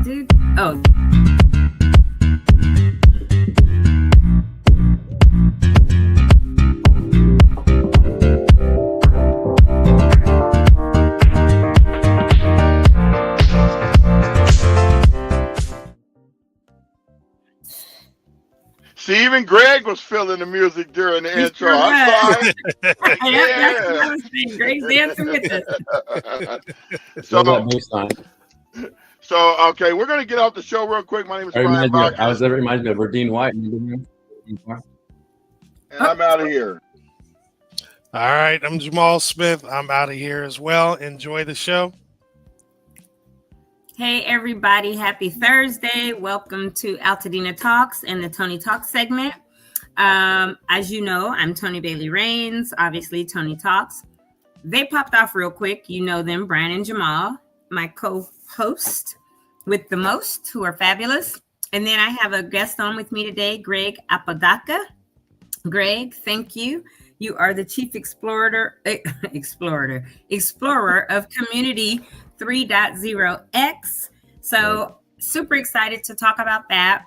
dude? Oh. See, even Greg was feeling the music during the intro. Sure I'm sorry. Yep, that's what I was saying. Greg's dancing with us. Okay, we're going to get off the show real quick. My name is Brian That Barker. reminds me of Verdine White. And I'm out of here. All right, I'm Jamal Smith. I'm out of here as well. Enjoy the show. Hey, everybody. Happy Thursday. Welcome to AltadenaTalks and the Toni Talks segment. As you know, I'm Toni Bailey Rains, obviously Toni Talks. They popped off real quick. You know them, Brian and Jamal, my co-host with the most, who are fabulous. And then I have a guest on with me today, Greg APODACA. Greg, thank you. You are the Chief Explorer of Community 3.0X. So super excited to talk about that.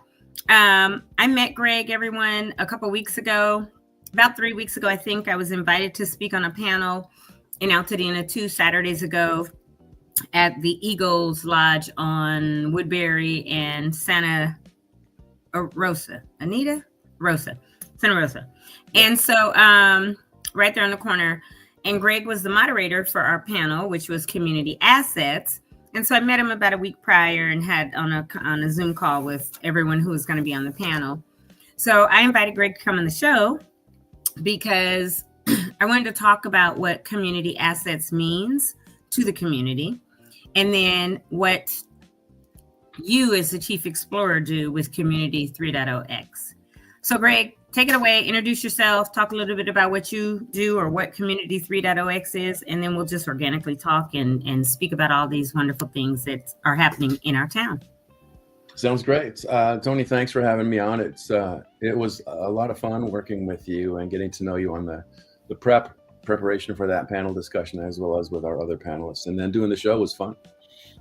I met Greg, everyone, a couple weeks ago, about 3 weeks ago, I think. I was invited to speak on a panel in Altadena 2 Saturdays ago at the Eagles Lodge on Woodbury and Santa Rosa. Santa Rosa. And so right there on the corner. And Greg was the moderator for our panel, which was community assets. And so I met him about a week prior and had on a Zoom call with everyone who was going to be on the panel. So I invited Greg to come on the show because I wanted to talk about what community assets means to the community, and then what you as the Chief Explorer do with Community 3.0X. So Greg, take it away, introduce yourself, talk a little bit about what you do or what Community 3.0X is, and then we'll just organically talk and speak about all these wonderful things that are happening in our town. Sounds great. Toni, thanks for having me on. It was a lot of fun working with you and getting to know you on the preparation for that panel discussion, as well as with our other panelists. And then doing the show was fun.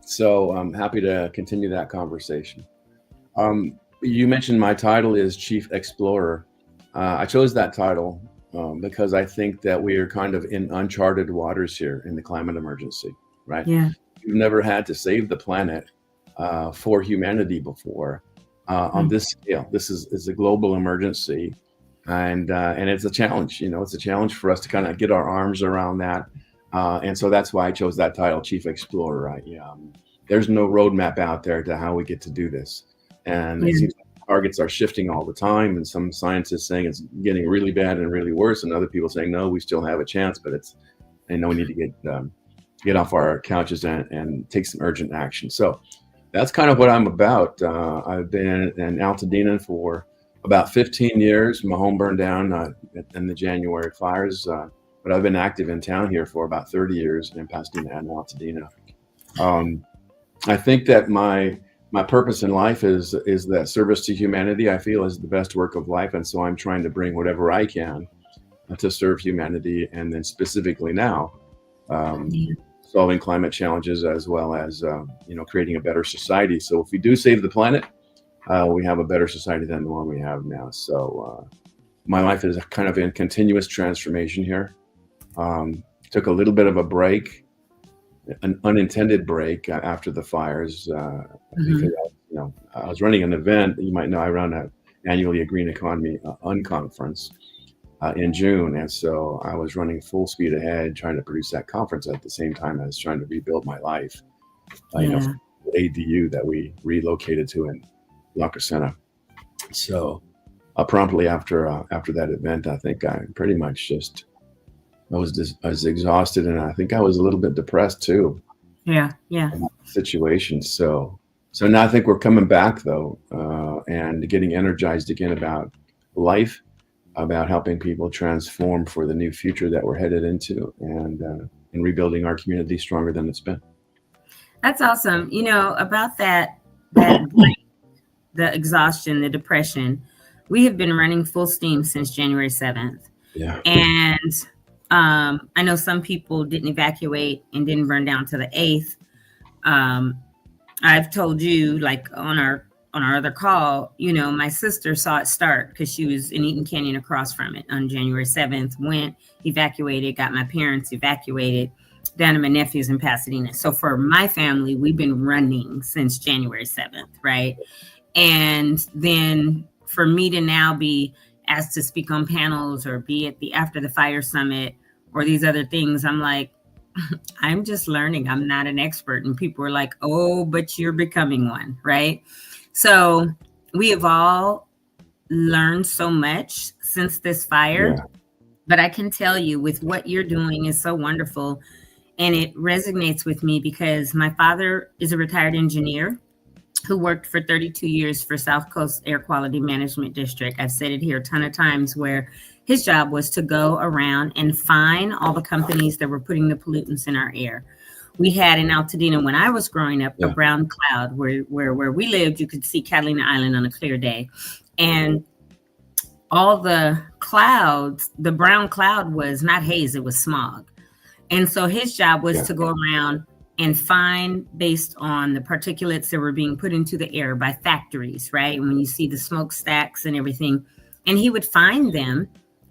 So I'm happy to continue that conversation. You mentioned my title is Chief Explorer. I chose that title because I think that we are kind of in uncharted waters here in the climate emergency, right? Yeah. We've never had to save the planet for humanity before on this scale. This is a global emergency, and it's a challenge. It's a challenge for us to kind of get our arms around that, and so that's why I chose that title, Chief Explorer. Right? There's no roadmap out there to how we get to do this, and it seems like targets are shifting all the time. And some scientists saying it's getting really bad and really worse, and other people saying no, we still have a chance, but we need to get off our couches and take some urgent action. So that's kind of what I'm about. I've been in Altadena for about 15 years. My home burned down in the January fires, but I've been active in town here for about 30 years in Pasadena and Altadena. I think that my purpose in life is that service to humanity, I feel, is the best work of life. And so I'm trying to bring whatever I can to serve humanity, and then specifically now, solving climate challenges, as well as creating a better society. So if we do save the planet, we have a better society than the one we have now. So my life is kind of in continuous transformation here. Took a little bit of a break, an unintended break after the fires, because I was running an event. You might know I run annually a Green Economy Unconference in June, and so I was running full speed ahead trying to produce that conference at the same time as trying to rebuild my life. The ADU that we relocated to in La Crescenta. So promptly after that event, I think I pretty much I was exhausted, and I think I was a little bit depressed too. Yeah. Situation. So now I think we're coming back though, and getting energized again about life, about helping people transform for the new future that we're headed into, and rebuilding our community stronger than it's been. That's awesome. About that break, the exhaustion, the depression, we have been running full steam since January 7th. Yeah. And I know some people didn't evacuate and didn't burn down to the 8th. I've told you, like on our other call, my sister saw it start because she was in Eaton Canyon across from it on January 7th, went, evacuated, got my parents evacuated down to my nephews in Pasadena. So for my family, we've been running since January 7th, right? And then for me to now be asked to speak on panels or be at the After the Fire Summit or these other things, I'm like, I'm just learning. I'm not an expert. And people were like, oh, but you're becoming one, right? So we have all learned so much since this fire. Yeah. But I can tell you, with what you're doing is so wonderful. And it resonates with me because my father is a retired engineer who worked for 32 years for South Coast Air Quality Management District. I've said it here a ton of times, where his job was to go around and fine all the companies that were putting the pollutants in our air. We had in Altadena, when I was growing up, a brown cloud where we lived. You could see Catalina Island on a clear day. And all the clouds, the brown cloud was not haze, it was smog. And so his job was to go around and fine based on the particulates that were being put into the air by factories, right? And when you see the smokestacks and everything, and he would find them,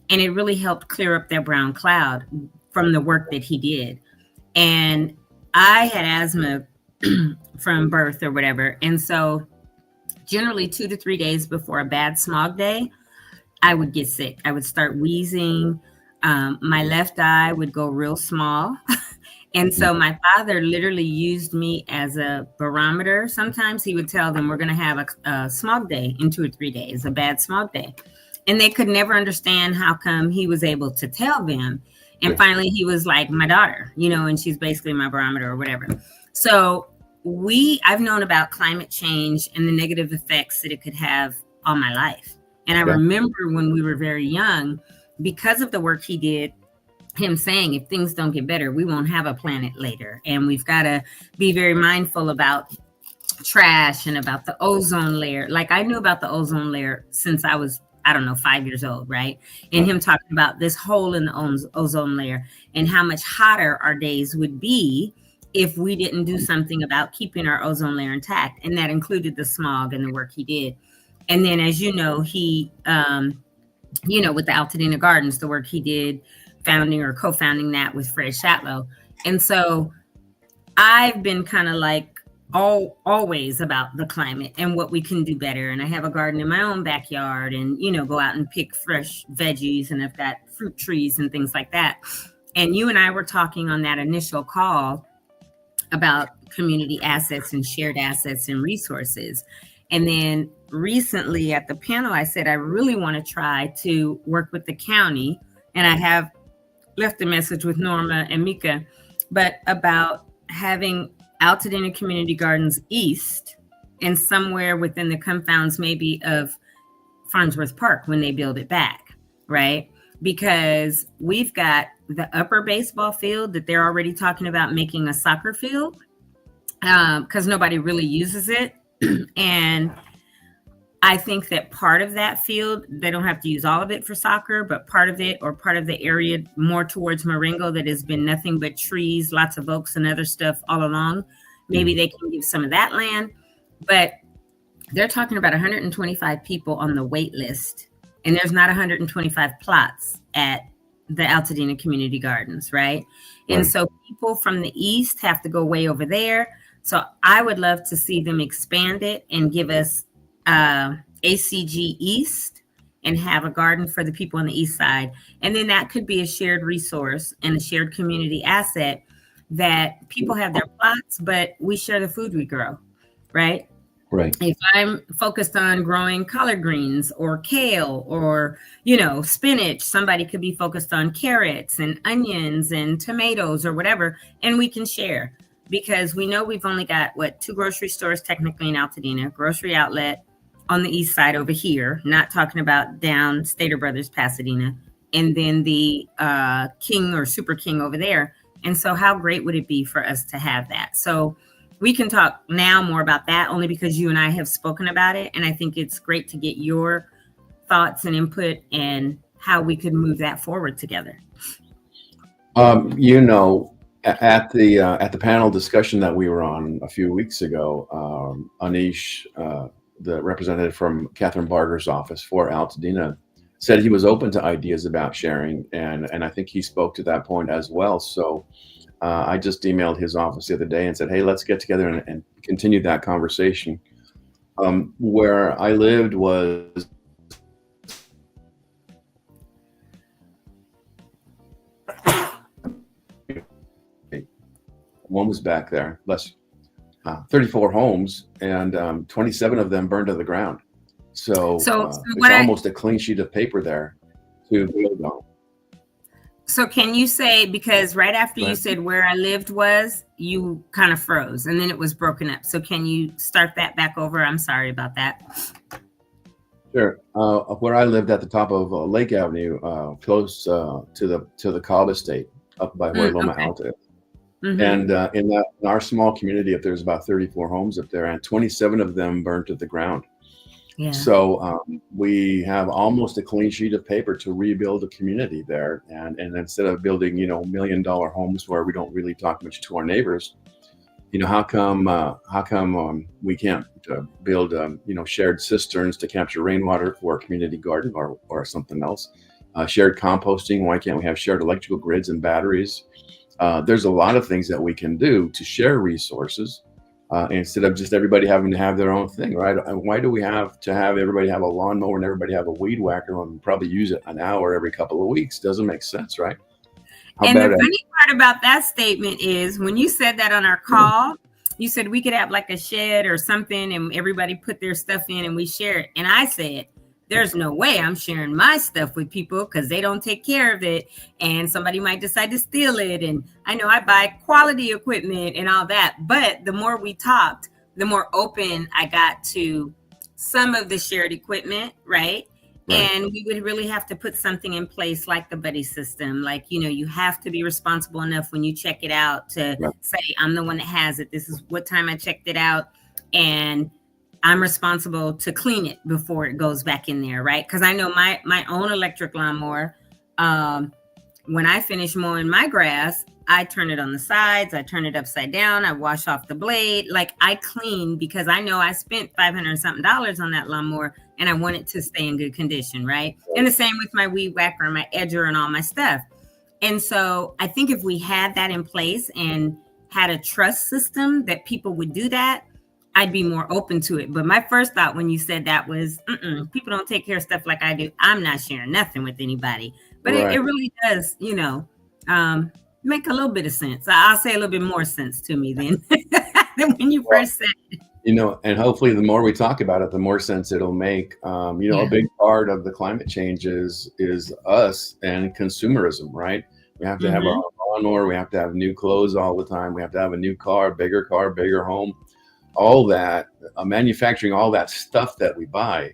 and it really helped clear up that brown cloud from the work that he did. And I had asthma from birth or whatever. And so generally 2 to 3 days before a bad smog day, I would get sick. I would start wheezing. My left eye would go real small. And so my father literally used me as a barometer. Sometimes he would tell them, we're going to have a smog day in 2 or 3 days, a bad smog day. And they could never understand how come he was able to tell them. And finally, he was like, my daughter, and she's basically my barometer or whatever. So I've known about climate change and the negative effects that it could have on my life. And I remember when we were very young, because of the work he did, him saying, if things don't get better, we won't have a planet later. And we've got to be very mindful about trash and about the ozone layer. Like, I knew about the ozone layer since I was, 5 years old, right? And him talking about this hole in the ozone layer and how much hotter our days would be if we didn't do something about keeping our ozone layer intact. And that included the smog and the work he did. And then, as you know, he, with the Altadena Gardens, the work he did, founding or co-founding that with Fred Shatlow. And so I've been kind of like always about the climate and what we can do better. And I have a garden in my own backyard and, go out and pick fresh veggies, and I've got fruit trees and things like that. And you and I were talking on that initial call about community assets and shared assets and resources. And then recently at the panel, I said, I really want to try to work with the county. And I have left a message with Norma and Mika, but about having Altadena Community Gardens East and somewhere within the confounds maybe of Farnsworth Park when they build it back, right? Because we've got the upper baseball field that they're already talking about making a soccer field because nobody really uses it. And I think that part of that field, they don't have to use all of it for soccer, but part of it, or part of the area more towards Marengo that has been nothing but trees, lots of oaks and other stuff all along, maybe they can give some of that land. But they're talking about 125 people on the wait list, and there's not 125 plots at the Altadena Community Gardens, right? And so people from the east have to go way over there. So I would love to see them expand it and give us ACG East and have a garden for the people on the east side. And then that could be a shared resource and a shared community asset that people have their plots, but we share the food we grow, right? Right. If I'm focused on growing collard greens or kale or, spinach, somebody could be focused on carrots and onions and tomatoes or whatever, and we can share. Because we know we've only got, 2 grocery stores technically in Altadena, grocery outlet on the east side over here, not talking about down Stater Brothers, Pasadena, and then the King or Super King over there. And so how great would it be for us to have that? So we can talk now more about that only because you and I have spoken about it. And I think it's great to get your thoughts and input and how we could move that forward together. At the panel discussion that we were on a few weeks ago, Anish, the representative from Catherine Barger's office for Altadena, said he was open to ideas about sharing, and I think he spoke to that point as well. So I just emailed his office the other day and said, hey, let's get together and continue that conversation. Where I lived was one was back there, 34 homes, and 27 of them burned to the ground. So it's almost a clean sheet of paper there to build on. So can you say, because right after you said where I lived was, you kind of froze and then it was broken up. So can you start that back over? I'm sorry about that. Sure. Where I lived at the top of Lake Avenue, close to the Cobb Estate, up by where Loma Alta is. Mm-hmm. And in our small community, if there's about 34 homes up there, and 27 of them burned to the ground. Yeah. So we have almost a clean sheet of paper to rebuild a community there, and instead of building $1 million homes where we don't really talk much to our neighbors, how come we can't build shared cisterns to capture rainwater for a community garden or something else? Shared composting. Why can't we have shared electrical grids and batteries? There's a lot of things that we can do to share resources instead of just everybody having to have their own thing, right? Why do we have to have everybody have a lawnmower and everybody have a weed whacker and probably use it an hour every couple of weeks? Doesn't make sense, right? And the funny part about that statement is when you said that on our call, you said we could have like a shed or something and everybody put their stuff in and we share it. And I said, there's no way I'm sharing my stuff with people because they don't take care of it and somebody might decide to steal it. And I know I buy quality equipment and all that. But the more we talked, the more open I got to some of the shared equipment, right? And we would really have to put something in place like the buddy system. Like, you have to be responsible enough when you check it out to say, I'm the one that has it. This is what time I checked it out. And I'm responsible to clean it before it goes back in there, right? Because I know my own electric lawnmower, when I finish mowing my grass, I turn it on the sides, I turn it upside down, I wash off the blade. Like I clean because I know I spent $500 something on that lawnmower and I want it to stay in good condition, right? And the same with my weed whacker and my edger and all my stuff. And so I think if we had that in place and had a trust system that people would do that, I'd be more open to it. But my first thought when you said that was, people don't take care of stuff like I do. I'm not sharing nothing with anybody. But it really does, make a little bit of sense. I'll say a little bit more sense to me than when you first said it. And hopefully the more we talk about it, the more sense it'll make. A big part of the climate change is us and consumerism, right? We have to have a lawnmower. We have to have new clothes all the time. We have to have a new car, bigger home. All that manufacturing, all that stuff that we buy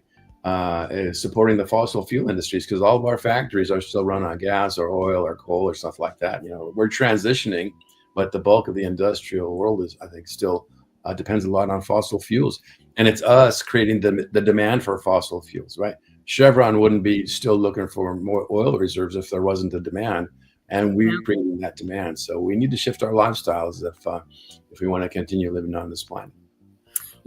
is supporting the fossil fuel industries because all of our factories are still run on gas or oil or coal or stuff like that. We're transitioning, but the bulk of the industrial world is, I think, still depends a lot on fossil fuels. And it's us creating the demand for fossil fuels, right? Chevron wouldn't be still looking for more oil reserves if there wasn't a demand. And we're creating that demand. So we need to shift our lifestyles if we want to continue living on this planet.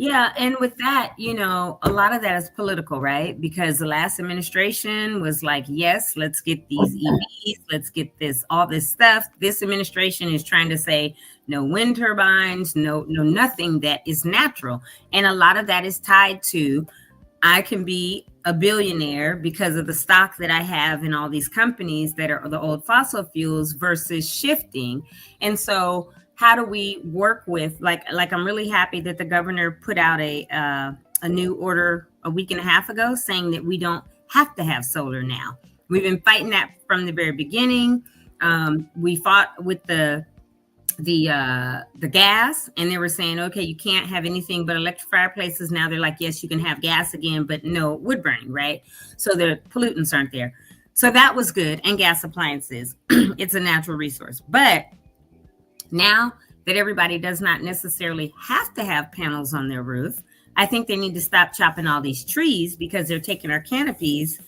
Yeah. And with that, a lot of that is political, right? Because the last administration was like, yes, let's get these EVs, let's get all this stuff. This administration is trying to say no wind turbines, no nothing that is natural. And a lot of that is tied to I can be a billionaire because of the stock that I have in all these companies that are the old fossil fuels versus shifting. And so how do we work with like I'm really happy that the governor put out a new order a week and a half ago saying that we don't have to have solar now. We've been fighting that from the very beginning. We fought with the gas, and they were saying, okay, you can't have anything but electric fireplaces. Now they're like, yes, you can have gas again, but no wood burning, right? So the pollutants aren't there. So that was good. And gas appliances, it's a natural resource. But now that everybody does not necessarily have to have panels on their roof, I think they need to stop chopping all these trees because they're taking our canopies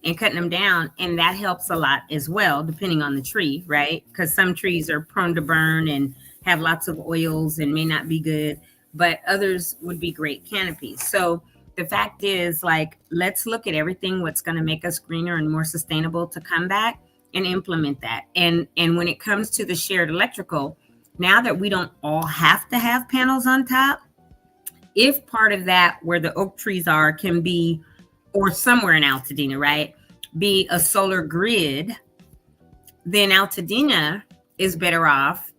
and cutting them down. And that helps a lot as well, depending on the tree, right? Because some trees are prone to burn and have lots of oils and may not be good, but others would be great canopies. So the fact is, like, let's look at everything what's going to make us greener and more sustainable to come back and implement that. And when it comes to the shared electrical, now that we don't all have to have panels on top, if part of that where the oak trees are can be, or somewhere in Altadena, right, be a solar grid, then Altadena is better off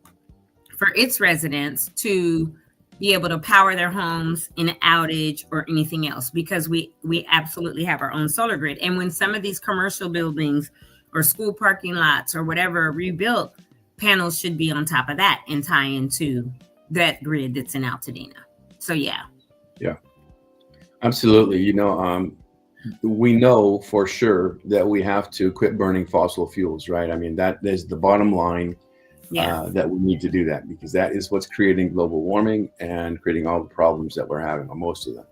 for its residents to be able to power their homes in an outage or anything else, because we absolutely have our own solar grid. And when some of these commercial buildings or school parking lots or whatever are rebuilt, panels should be on top of that and tie into that grid that's in Altadena. So yeah, absolutely. We know for sure that we have to quit burning fossil fuels, right? I mean, that is the bottom line. That we need to do that, because that is what's creating global warming and creating all the problems that we're having, or most of them.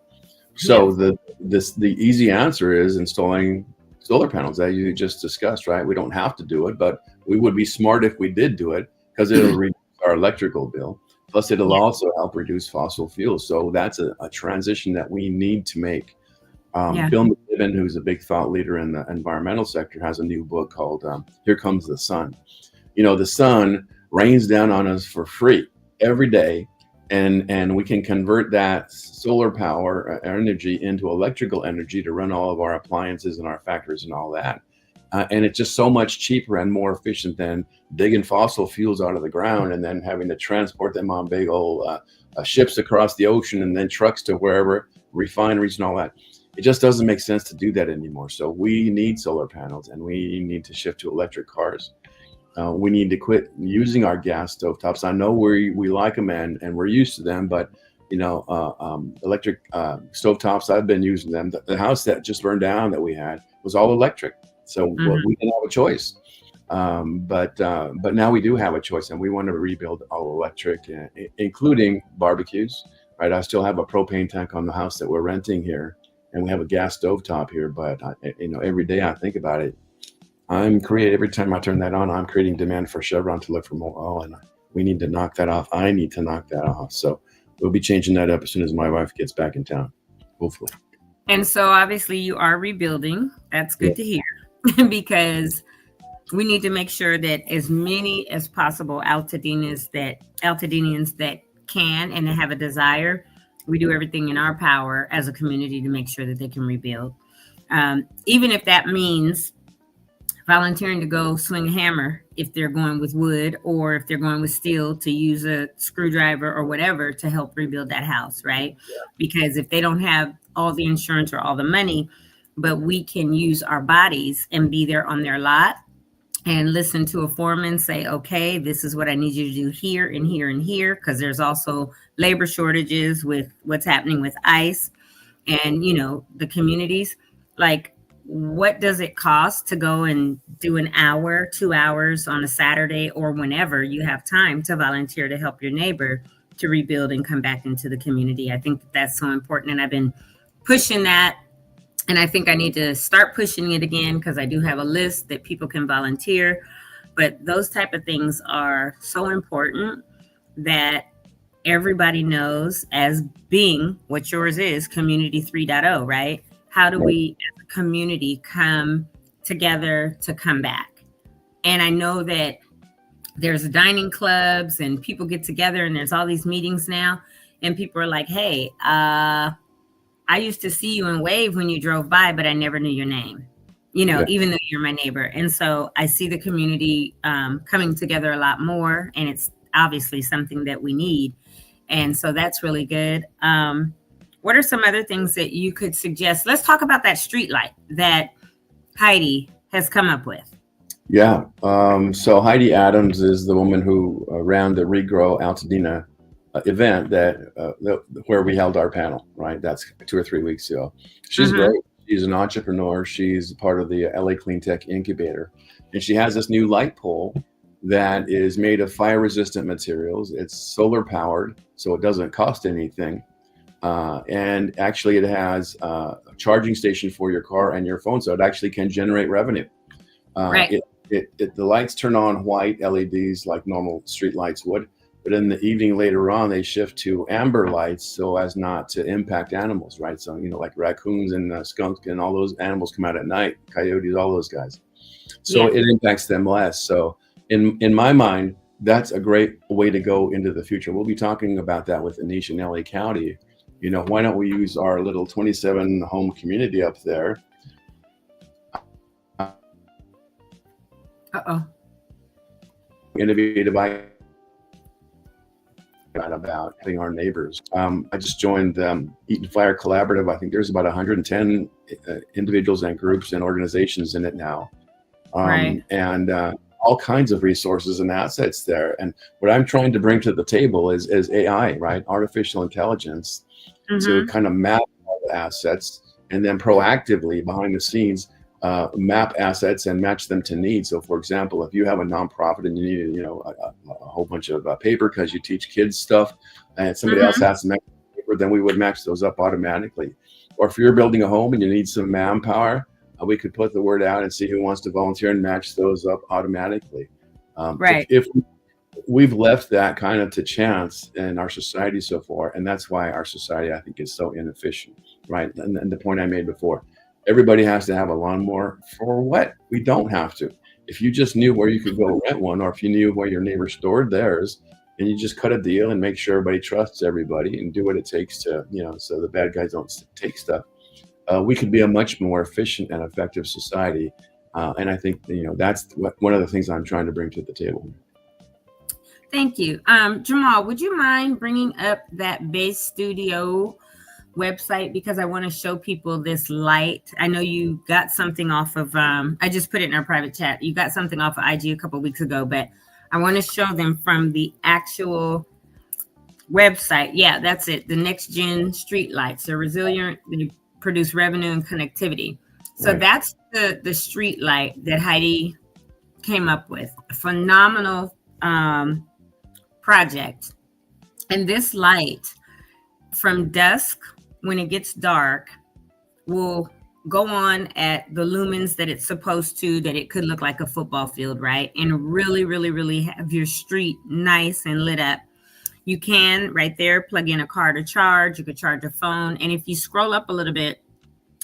So the easy answer is installing solar panels that you just discussed, right? We don't have to do it, but we would be smart if we did do it, because it'll reduce our electrical bill. Plus, it'll also help reduce fossil fuels. So that's a transition that we need to make. Bill McKibben, who's a big thought leader in the environmental sector, has a new book called Here Comes the Sun. The sun rains down on us for free every day, and we can convert that solar power energy into electrical energy to run all of our appliances and our factories and all that. And it's just so much cheaper and more efficient than digging fossil fuels out of the ground and then having to transport them on big old ships across the ocean and then trucks to wherever, refineries and all that. It just doesn't make sense to do that anymore. So we need solar panels, and we need to shift to electric cars. We need to quit using our gas stovetops. I know we like them and we're used to them, but electric stovetops, I've been using them. The house that just burned down that we had was all electric, so we didn't have a choice. But now we do have a choice, and we want to rebuild all electric, including barbecues. Right, I still have a propane tank on the house that we're renting here, and we have a gas stovetop here. But every day I think about it. Every time I turn that on, I'm creating demand for Chevron to look for more oil, and we need to knock that off. I need to knock that off. So we'll be changing that up as soon as my wife gets back in town, hopefully. And so obviously you are rebuilding. That's good to hear, because we need to make sure that as many as possible Altadenians that can and have a desire, we do everything in our power as a community to make sure that they can rebuild. Even if that means volunteering to go swing a hammer if they're going with wood, or if they're going with steel, to use a screwdriver or whatever to help rebuild that house, right? Because if they don't have all the insurance or all the money, but we can use our bodies and be there on their lot and listen to a foreman say, okay, this is what I need you to do here and here and here, because there's also labor shortages with what's happening with ICE and, the communities. Like, what does it cost to go and do an hour, 2 hours on a Saturday, or whenever you have time to volunteer to help your neighbor to rebuild and come back into the community? I think that's so important. And I've been pushing that. And I think I need to start pushing it again, because I do have a list that people can volunteer. But those type of things are so important that everybody knows, as being what yours is, Community 3.0, right? How do we as a community come together to come back? And I know that there's dining clubs and people get together, and there's all these meetings now, and people are like, hey, I used to see you and wave when you drove by, but I never knew your name, even though you're my neighbor. And so I see the community coming together a lot more, and it's obviously something that we need. And so that's really good. What are some other things that you could suggest? Let's talk about that street light that Heidi has come up with. Yeah. So Heidi Adams is the woman who ran the Regrow Altadena event where we held our panel, right? That's 2 or 3 weeks ago. She's great. She's an entrepreneur. She's part of the LA Clean Tech Incubator. And she has this new light pole that is made of fire resistant materials. It's solar powered, so it doesn't cost anything. And actually, it has a charging station for your car and your phone, so it actually can generate revenue. Right. The lights turn on white LEDs like normal street lights would, but in the evening later on, they shift to amber lights so as not to impact animals, right? So, like raccoons and skunks and all those animals come out at night, coyotes, all those guys. So Yeah. it impacts them less. So in my mind, that's a great way to go into the future. We'll be talking about that with Anish in LA County. Why don't we use our little 27 home community up there? Uh-oh. Innovative about having our neighbors. I just joined Eat and Fire Collaborative. I think there's about 110 individuals and groups and organizations in it now. Right. And all kinds of resources and assets there. And what I'm trying to bring to the table is AI, right? Artificial intelligence, to kind of map all the assets and then proactively behind the scenes map assets and match them to needs. So, for example, if you have a nonprofit and you need, a whole bunch of paper because you teach kids stuff, and somebody else has some extra paper, then we would match those up automatically. Or if you're building a home and you need some manpower, we could put the word out and see who wants to volunteer and match those up automatically. Right. If we've left that kind of to chance in our society so far, and that's why our society, I think, is so inefficient, right? And the point I made before. Everybody has to have a lawnmower. For what? We don't have to. If you just knew where you could go rent one, or if you knew where your neighbor stored theirs, and you just cut a deal and make sure everybody trusts everybody and do what it takes to, so the bad guys don't take stuff, we could be a much more efficient and effective society. And I think, that's one of the things I'm trying to bring to the table. Thank you. Jamal, would you mind bringing up that Base Studio website, because I want to show people this light. I know you got something off of I just put it in our private chat. You got something off of IG a couple of weeks ago, but I want to show them from the actual website. Yeah, that's it. The next gen street lights are resilient. They produce revenue and connectivity. So that's the street light that Heidi came up with. A phenomenal project. And this light from dusk, when it gets dark, will go on at the lumens that it's supposed to, that it could look like a football field, right? And really, really, really have your street nice and lit up. You can right there plug in a car to charge. You could charge a phone. And if you scroll up a little bit,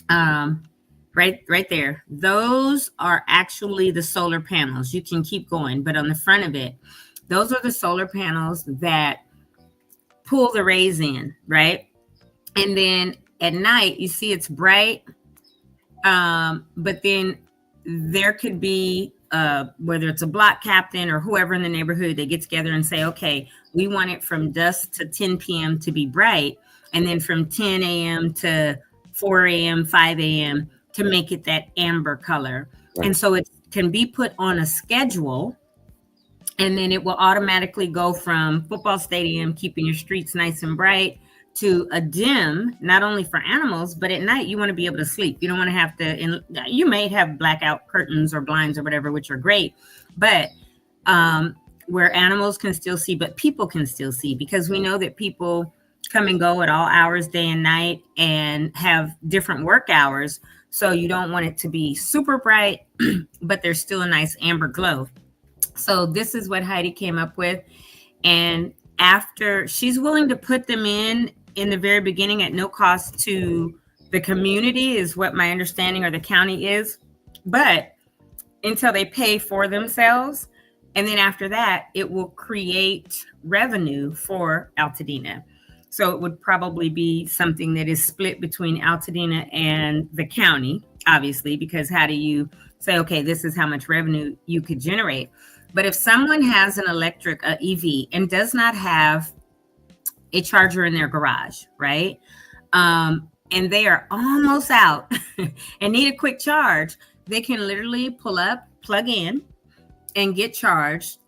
right there, those are actually the solar panels. You can keep going, but on the front of it, those are the solar panels that pull the rays in, right? And then at night, you see it's bright, but then there could be, whether it's a block captain or whoever in the neighborhood, they get together and say, okay, we want it from dusk to 10 p.m. to be bright, and then from 10 a.m. to 4 a.m., 5 a.m. to make it that amber color. Right. And so it can be put on a schedule, and then it will automatically go from football stadium, keeping your streets nice and bright, to a dim, not only for animals, but at night you want to be able to sleep. You don't want to have to, and you may have blackout curtains or blinds or whatever, which are great, but where animals can still see, but people can still see, because we know that people come and go at all hours, day and night, and have different work hours. So you don't want it to be super bright, but there's still a nice amber glow. So this is what Heidi came up with. And after, she's willing to put them in the very beginning at no cost to the community, is what my understanding, or the county is, but until they pay for themselves. And then after that, it will create revenue for Altadena. So it would probably be something that is split between Altadena and the county, obviously, because how do you say, okay, this is how much revenue you could generate? But if someone has an electric EV and does not have a charger in their garage, right? And they are almost out and need a quick charge, they can literally pull up, plug in, and get charged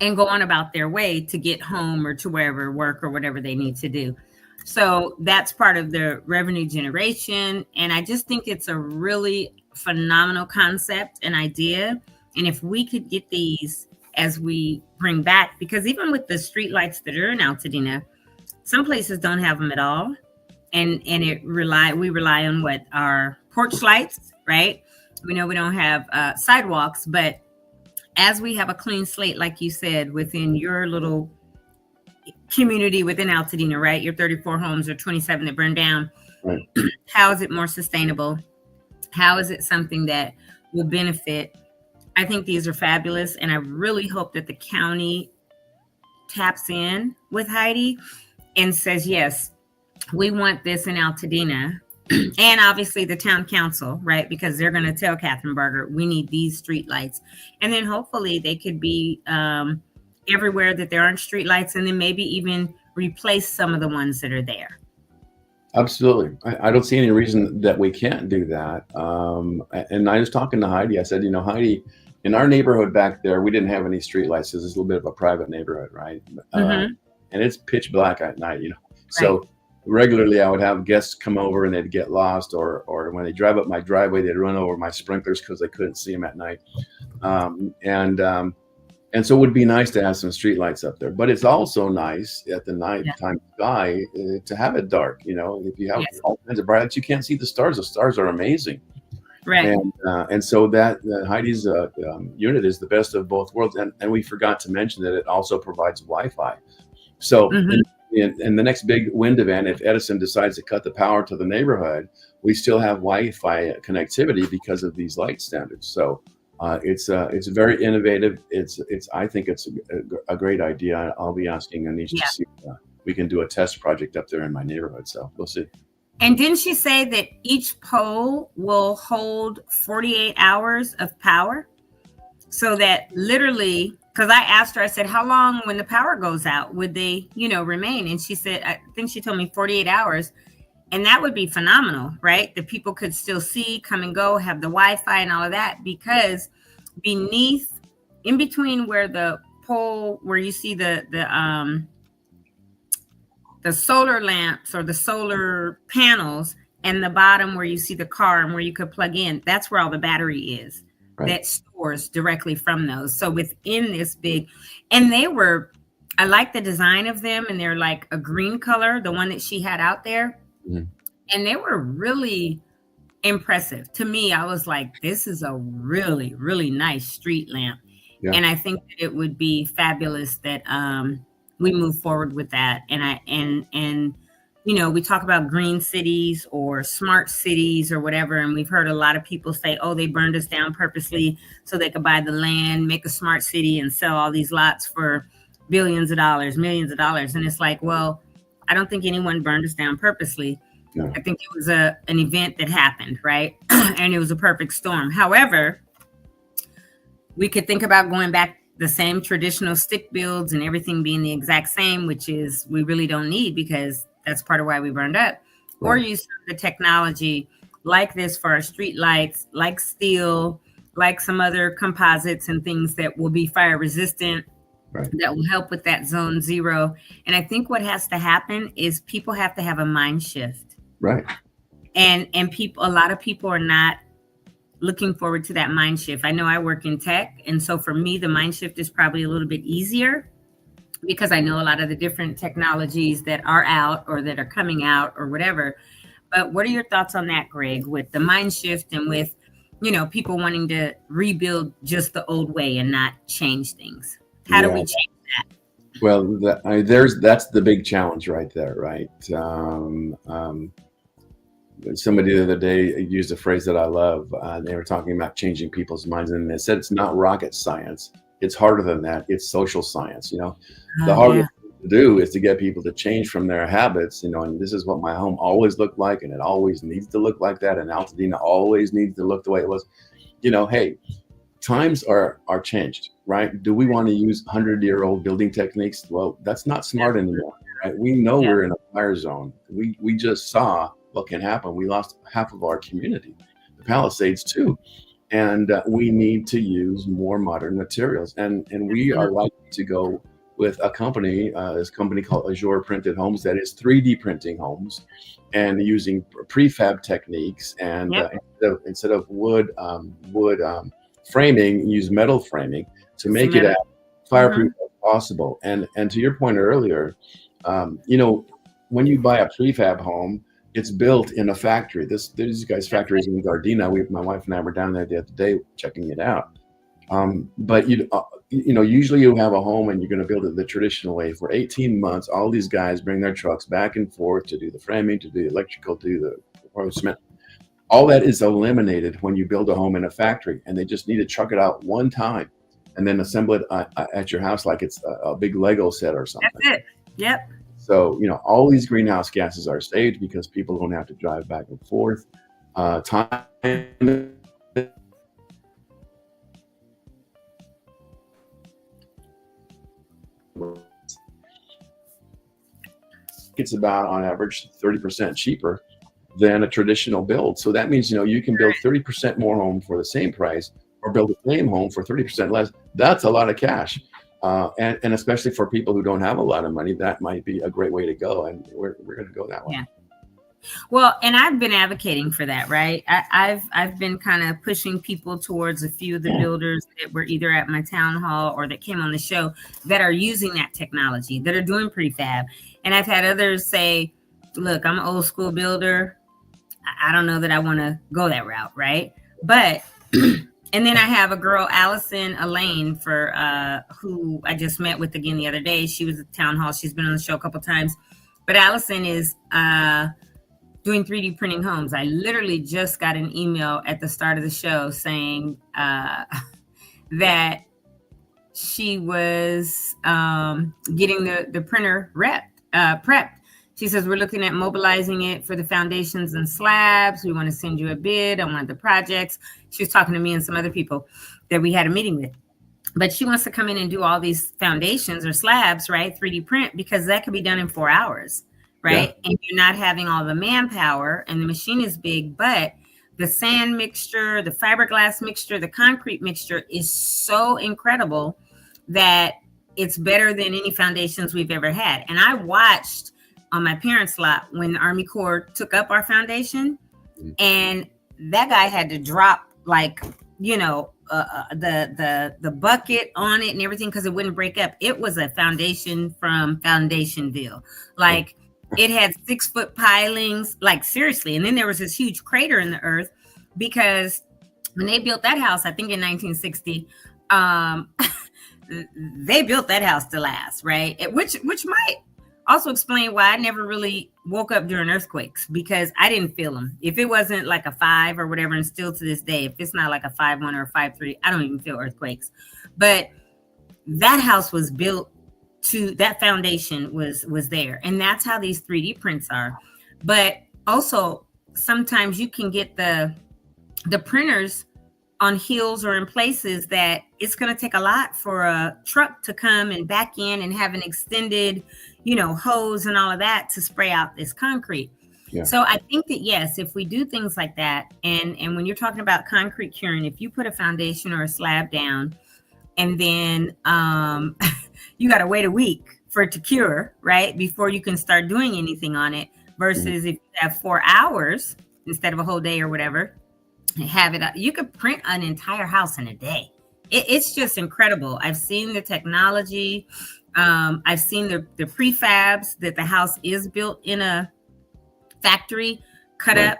and go on about their way to get home or to wherever, work or whatever they need to do. So that's part of the revenue generation. And I just think it's a really phenomenal concept and idea. And if we could get these as we bring back, because even with the street lights that are in Altadena, some places don't have them at all. and we rely on what our porch lights, right? We know we don't have sidewalks, but as we have a clean slate, like you said, within your little community within Altadena, right? Your 34 homes or 27 that burned down. Right. How is it more sustainable? How is it something that will benefit? I think these are fabulous, and I really hope that the county taps in with Heidi and says, yes, we want this in Altadena. And obviously the town council, right? Because they're going to tell Catherine Barger, we need these street lights. And then hopefully they could be everywhere that there aren't street lights, and then maybe even replace some of the ones that are there. Absolutely. I don't see any reason that we can't do that. And I was talking to Heidi. I said, Heidi, in our neighborhood back there, we didn't have any street lights. This is a little bit of a private neighborhood, right? And it's pitch black at night, So regularly I would have guests come over and they'd get lost, or when they drive up my driveway, they'd run over my sprinklers because they couldn't see them at night. And so it would be nice to have some street lights up there, but it's also nice at the nighttime sky to have it dark. If you have all kinds of bright lights, you can't see the stars. The stars are amazing. Right. And so that Heidi's unit is the best of both worlds. And we forgot to mention that it also provides Wi-Fi. So in the next big wind event, if Edison decides to cut the power to the neighborhood, we still have Wi-Fi connectivity because of these light standards. So it's very innovative. I think it's a great idea. I'll be asking Anish to see if we can do a test project up there in my neighborhood. So we'll see. And didn't she say that each pole will hold 48 hours of power? So that literally, because I asked her, I said, how long when the power goes out would they, remain? And she said, I think she told me 48 hours. And that would be phenomenal, right? The people could still see, come and go, have the Wi-Fi and all of that, because beneath, in between where the pole, where you see the solar lamps or the solar panels, and the bottom where you see the car and where you could plug in, that's where all the battery is. Right. That stores directly from those. So within this big, and I like the design of them, and they're like a green color, the one that she had out there. And they were really impressive to me. I was like, this is a really, really nice street lamp. Yeah. And I think that it would be fabulous that we move forward with that. And we talk about green cities or smart cities or whatever. And we've heard a lot of people say, oh, they burned us down purposely so they could buy the land, make a smart city, and sell all these lots for billions of dollars, millions of dollars. And it's like, well, I don't think anyone burned us down purposely. No. I think it was an event that happened, right? And it was a perfect storm. However, we could think about going back the same traditional stick builds and everything being the exact same, which is we really don't need, because that's part of why we burned up. Right. Or use the technology like this for our street lights, like steel, like some other composites and things that will be fire resistant. Right. That will help with that zone zero. And I think what has to happen is people have to have a mind shift. Right. And a lot of people are not looking forward to that mind shift. I know I work in tech. And so for me, the mind shift is probably a little bit easier because I know a lot of the different technologies that are out or that are coming out or whatever. But what are your thoughts on that, Greg, with the mind shift and with, people wanting to rebuild just the old way and not change things? How do we change that? Well, that's the big challenge right there, right? Somebody the other day used a phrase that I love. They were talking about changing people's minds, and they said it's not rocket science. It's harder than that. It's social science. The hardest thing to do is to get people to change from their habits. And this is what my home always looked like, and it always needs to look like that. And Altadena always needs to look the way it was. Hey. Times are changed, right? Do we want to use 100-year-old building techniques? Well, that's not smart anymore, right? We know we're in a fire zone. We just saw what can happen. We lost half of our community, the Palisades too, and we need to use more modern materials. And we are likely to go with this company called Azure Printed Homes that is 3D printing homes and using prefab techniques. And instead of wood framing, use metal framing to make it as fireproof as possible. And to your point earlier, when you buy a prefab home, it's built in a factory. These guys' factories in Gardena. My wife and I were down there the other day checking it out. But usually you have a home and you're going to build it the traditional way. For 18 months, all these guys bring their trucks back and forth to do the framing, to do the electrical, to do the cement. All that is eliminated when you build a home in a factory, and they just need to truck it out one time and then assemble it at your house like it's a big Lego set or something. That's it. Yep. So, all these greenhouse gases are saved because people don't have to drive back and forth. Time it's about on average 30% cheaper than a traditional build. So that means, you can build 30% more home for the same price or build the same home for 30% less. That's a lot of cash. And especially for people who don't have a lot of money, that might be a great way to go. And we're going to go that way. Yeah. Well, and I've been advocating for that, right? I've been kind of pushing people towards a few of the builders that were either at my town hall or that came on the show that are using that technology, that are doing prefab. And I've had others say, look, I'm an old school builder. I don't know that I want to go that route, right? But and then I have a girl, Allison Elaine, who I just met with again the other day. She was at the town hall. She's been on the show a couple times. But Allison is doing 3D printing homes. I literally just got an email at the start of the show saying that she was getting the printer prepped. She says, we're looking at mobilizing it for the foundations and slabs. We want to send you a bid on one of the projects. She was talking to me and some other people that we had a meeting with. But she wants to come in and do all these foundations or slabs, right? 3D print, because that could be done in 4 hours, right? Yeah. And you're not having all the manpower, and the machine is big, but the sand mixture, the fiberglass mixture, the concrete mixture is so incredible that it's better than any foundations we've ever had. And I watched on my parents' lot when the Army Corps took up our foundation, and that guy had to drop the bucket on it and everything because it wouldn't break up. It was a foundation from Foundationville. Like it had 6-foot pilings, like seriously. And then there was this huge crater in the earth because when they built that house, I think in 1960, they built that house to last, right? Which might also explain why I never really woke up during earthquakes, because I didn't feel them. If it wasn't like a 5 or whatever, and still to this day, if it's not like a 5.1 or a 5.3, I don't even feel earthquakes. But that house was built to, that foundation was there. And that's how these 3D prints are. But also sometimes you can get the printers on hills or in places that it's going to take a lot for a truck to come and back in and have an extended, hose and all of that to spray out this concrete. Yeah. So I think that, yes, if we do things like that, and when you're talking about concrete curing, if you put a foundation or a slab down and then you got to wait a week for it to cure, right, before you can start doing anything on it, versus if you have 4 hours instead of a whole day or whatever, have it, you could print an entire house in a day. It's just incredible. I've seen the technology. I've seen the prefabs that the house is built in a factory, cut up,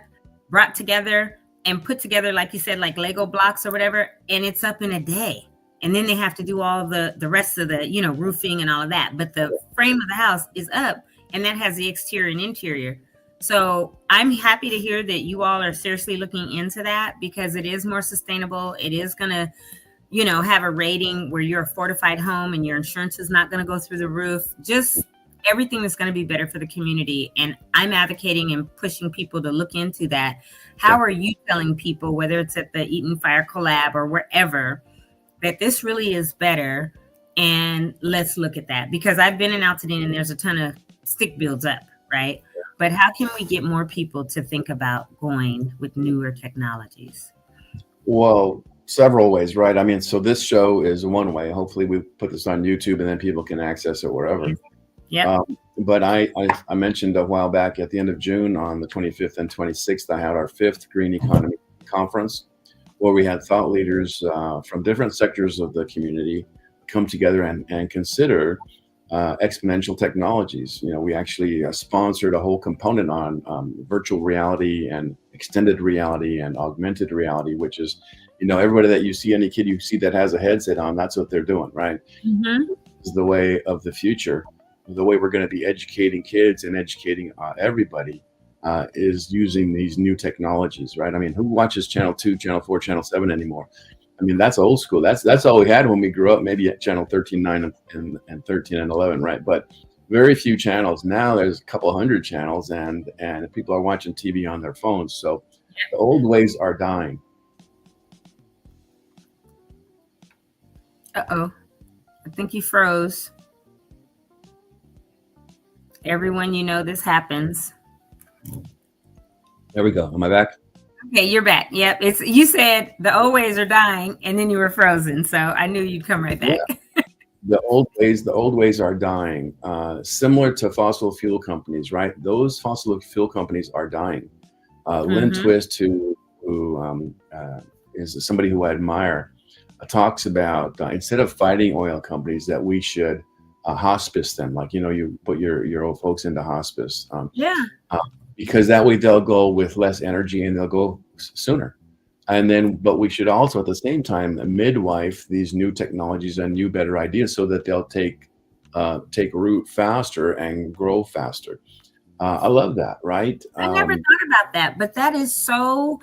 brought together, and put together, like you said, like Lego blocks or whatever, and it's up in a day. And then they have to do all the rest of the, roofing and all of that. But the frame of the house is up, and that has the exterior and interior. So I'm happy to hear that you all are seriously looking into that, because it is more sustainable. It is going to, have a rating where you're a fortified home and your insurance is not going to go through the roof. Just everything is going to be better for the community. And I'm advocating and pushing people to look into that. How are you telling people, whether it's at the Eaton Fire Collab or wherever, that this really is better? And let's look at that, because I've been in Altadena and there's a ton of stick builds up, right? But how can we get more people to think about going with newer technologies? Well, several ways, right? I mean, so this show is one way. Hopefully we put this on YouTube and then people can access it wherever. Yeah. But I mentioned a while back at the end of June, on the 25th and 26th, I had our 5th Green Economy Conference, where we had thought leaders from different sectors of the community come together and consider exponential technologies. You know, we actually sponsored a whole component on virtual reality and extended reality and augmented reality, which is, you know, everybody that you see, any kid you see that has a headset on, that's what they're doing, right? Mm-hmm. This is the way of the future. The way we're going to be educating kids and educating everybody is using these new technologies, right? I mean, who watches Channel 2, Channel 4, Channel 7 anymore? I mean, that's old school. That's all we had when we grew up, maybe at Channel 13, 9, and 13 and 11, right? But very few channels. Now there's a couple hundred channels, and people are watching TV on their phones. So the old ways are dying. Uh-oh. I think you froze. Everyone, you know this happens. There we go. Am I back? Okay, you're back. Yep. It's you said the old ways are dying, and then you were frozen. So I knew you'd come right back. Yeah. The old ways are dying. Similar to fossil fuel companies, right? Those fossil fuel companies are dying. Lynn Twist, who is somebody who I admire, talks about instead of fighting oil companies, that we should hospice them. Like, you know, you put your old folks into hospice. Because that way they'll go with less energy and they'll go sooner. And then, but we should also at the same time midwife these new technologies and new better ideas so that they'll take root faster and grow faster. I love that, right? I never thought about that, but that is so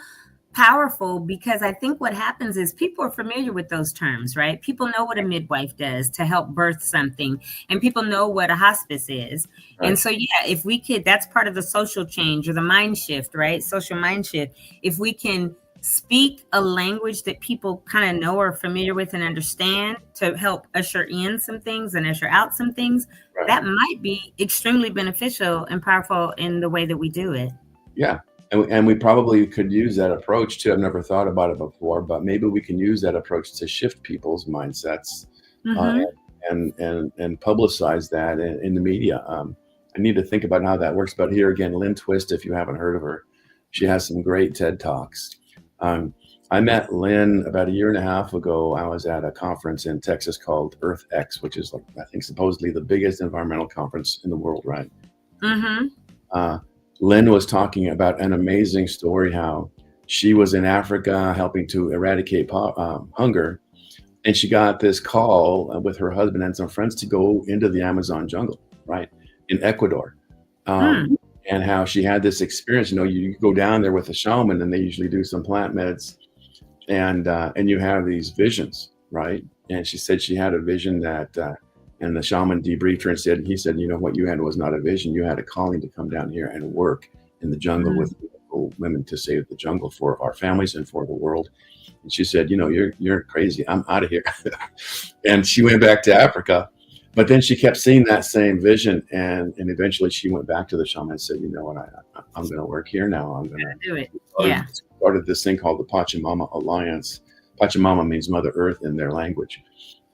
powerful, because I think what happens is people are familiar with those terms, right? People know what a midwife does to help birth something, and people know what a hospice is. Right. And so, yeah, if we could, that's part of the social change or the mind shift, right? Social mind shift. If we can speak a language that people kind of know or are familiar with and understand to help usher in some things and usher out some things, right, that might be extremely beneficial and powerful in the way that we do it. Yeah. And we probably could use that approach too. I've never thought about it before, but maybe we can use that approach to shift people's mindsets and publicize that in the media. I need to think about how that works. But here again, Lynn Twist, if you haven't heard of her, she has some great TED Talks. I met Lynn about a year and a half ago. I was at a conference in Texas called Earth X, which is, like, I think supposedly the biggest environmental conference in the world, right? Lynn was talking about an amazing story, how she was in Africa helping to eradicate hunger. And she got this call with her husband and some friends to go into the Amazon jungle, right, in Ecuador. And how she had this experience. You know, you go down there with a shaman and they usually do some plant meds, and you have these visions, right? And she said she had a vision that, and the shaman debriefed her and said, he said, you know, what you had was not a vision. You had a calling to come down here and work in the jungle with women to save the jungle for our families and for the world. And she said, you know, you're crazy. I'm out of here. And she went back to Africa. But then she kept seeing that same vision, and eventually she went back to the shaman and said, you know what, I'm going to work here now. I'm going to do it. Started this thing called the Pachamama Alliance. Pachamama means Mother Earth in their language.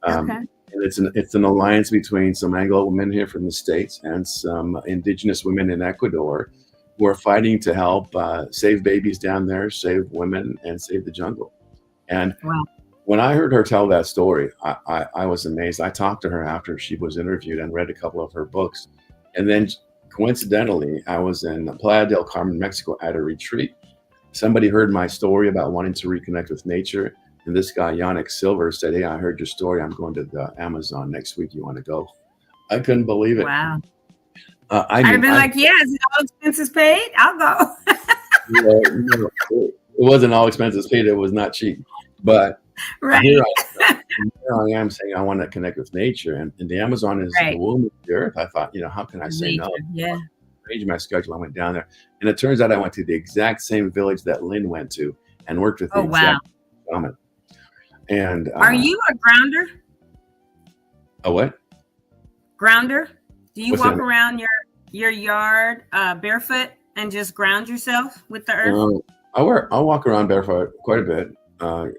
And it's an alliance between some Anglo women here from the States and some indigenous women in Ecuador who are fighting to help save babies down there, save women, and save the jungle. And when I heard her tell that story, I was amazed. I talked to her after she was interviewed and read a couple of her books. And then coincidentally, I was in Playa del Carmen, Mexico at a retreat. Somebody heard my story about wanting to reconnect with nature. And this guy, Yannick Silver, said, hey, I heard your story. I'm going to the Amazon next week. You want to go? I couldn't believe it. Wow. I'd have been like, yes, all expenses paid. I'll go. It wasn't all expenses paid. It was not cheap. But here I am saying I want to connect with nature. And the Amazon is the womb of the earth. I thought, you know, how can I say no? Yeah. Changed my schedule. I went down there. And it turns out I went to the exact same village that Lynn went to and worked with the exact shaman. And are you a grounder? A what? Grounder? Do you walk around your yard barefoot and just ground yourself with the earth? I'll walk around barefoot quite a bit.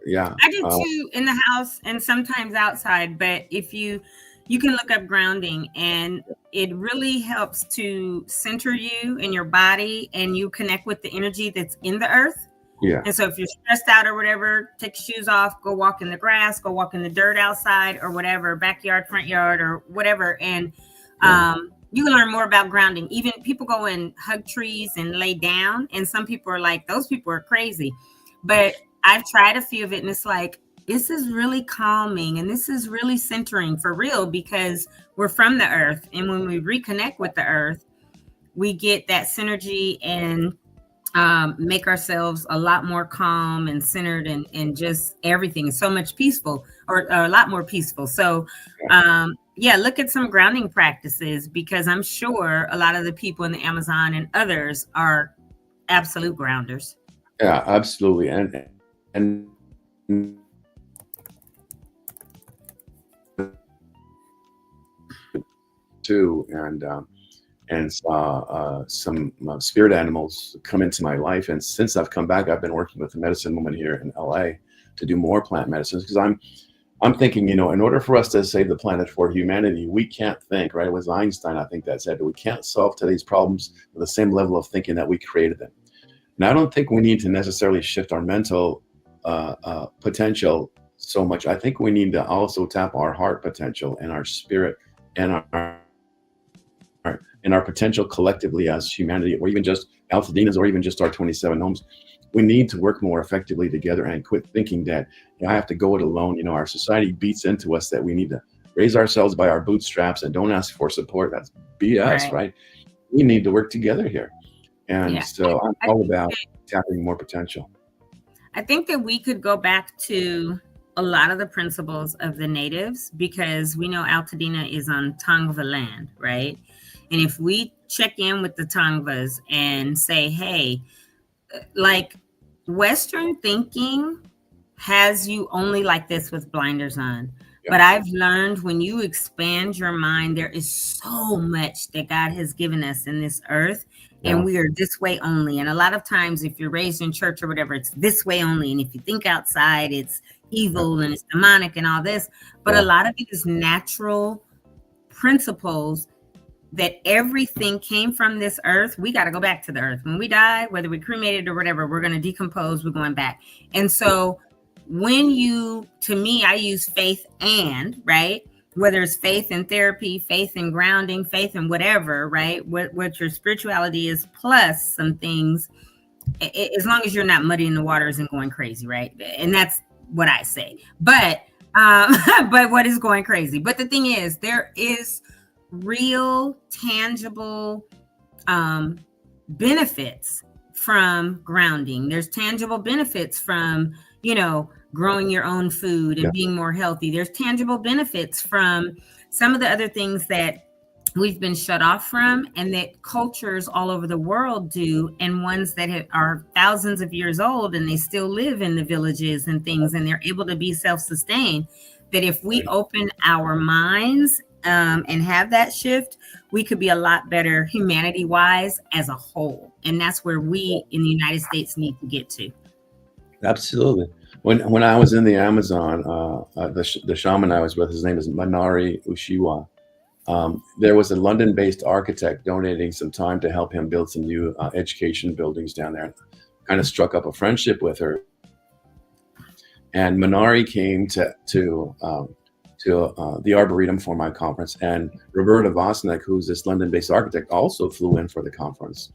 Yeah. I do too, in the house and sometimes outside. But if you can look up grounding, and it really helps to center you in your body, and you connect with the energy that's in the earth. Yeah. And so if you're stressed out or whatever, take your shoes off, go walk in the grass, go walk in the dirt outside or whatever, backyard, front yard or whatever. And you can learn more about grounding. Even people go and hug trees and lay down. And some people are like, those people are crazy. But I've tried a few of it and it's like, this is really calming and this is really centering for real because we're from the earth. And when we reconnect with the earth, we get that synergy and make ourselves a lot more calm and centered and just everything is so much peaceful or a lot more peaceful. So look at some grounding practices because I'm sure a lot of the people in the Amazon and others are absolute grounders. Yeah, absolutely. And too, and some spirit animals come into my life. And since I've come back, I've been working with a medicine woman here in LA to do more plant medicines because I'm thinking, in order for us to save the planet for humanity, we can't think, right? It was Einstein, I think, that said that we can't solve today's problems with the same level of thinking that we created them. And I don't think we need to necessarily shift our mental potential so much. I think we need to also tap our heart potential and our spirit and our potential collectively as humanity, or even just Altadenas, or even just our 27 homes. We need to work more effectively together and quit thinking that I have to go it alone. Our society beats into us that we need to raise ourselves by our bootstraps and don't ask for support. That's BS, right? We need to work together here. And so I'm all about tapping more potential. I think that we could go back to a lot of the principles of the natives because we know Altadena is on Tongva land, right? And if we check in with the Tongvas and say, hey, like Western thinking has you only like this with blinders on. Yeah. But I've learned when you expand your mind, there is so much that God has given us in this earth. Yeah. And we are this way only. And a lot of times if you're raised in church or whatever, it's this way only. And if you think outside, it's evil and it's demonic and all this. But a lot of it is natural principles that everything came from this earth. We got to go back to the earth. When we die, whether we cremated or whatever, we're going to decompose, we're going back. And so to me, I use faith right? Whether it's faith in therapy, faith in grounding, faith in whatever, right? What your spirituality is, plus some things, as long as you're not muddying the waters and going crazy, right? And that's what I say. But what is going crazy? But the thing is, there is real tangible benefits from grounding. There's tangible benefits from growing your own food and being more healthy. There's tangible benefits from some of the other things that we've been shut off from and that cultures all over the world do, and ones that are thousands of years old and they still live in the villages and things, and they're able to be self-sustained. That if we open our minds and have that shift, we could be a lot better humanity-wise as a whole. And that's where we in the United States need to get to. Absolutely. When I was in the Amazon, the shaman I was with, his name is Manari Ushiwa. There was a London-based architect donating some time to help him build some new education buildings down there. Kind of struck up a friendship with her. And Manari came to the Arboretum for my conference, and Roberta Vosnick, who's this London-based architect, also flew in for the conference.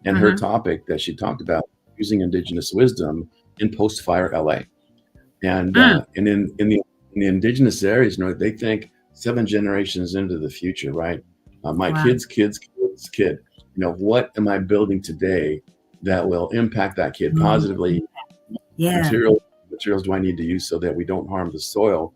And her topic that she talked about, using indigenous wisdom in post-fire LA. And in the indigenous areas, they think 7 generations into the future, right? My kid's kid. What am I building today that will impact that kid positively? Materials do I need to use so that we don't harm the soil?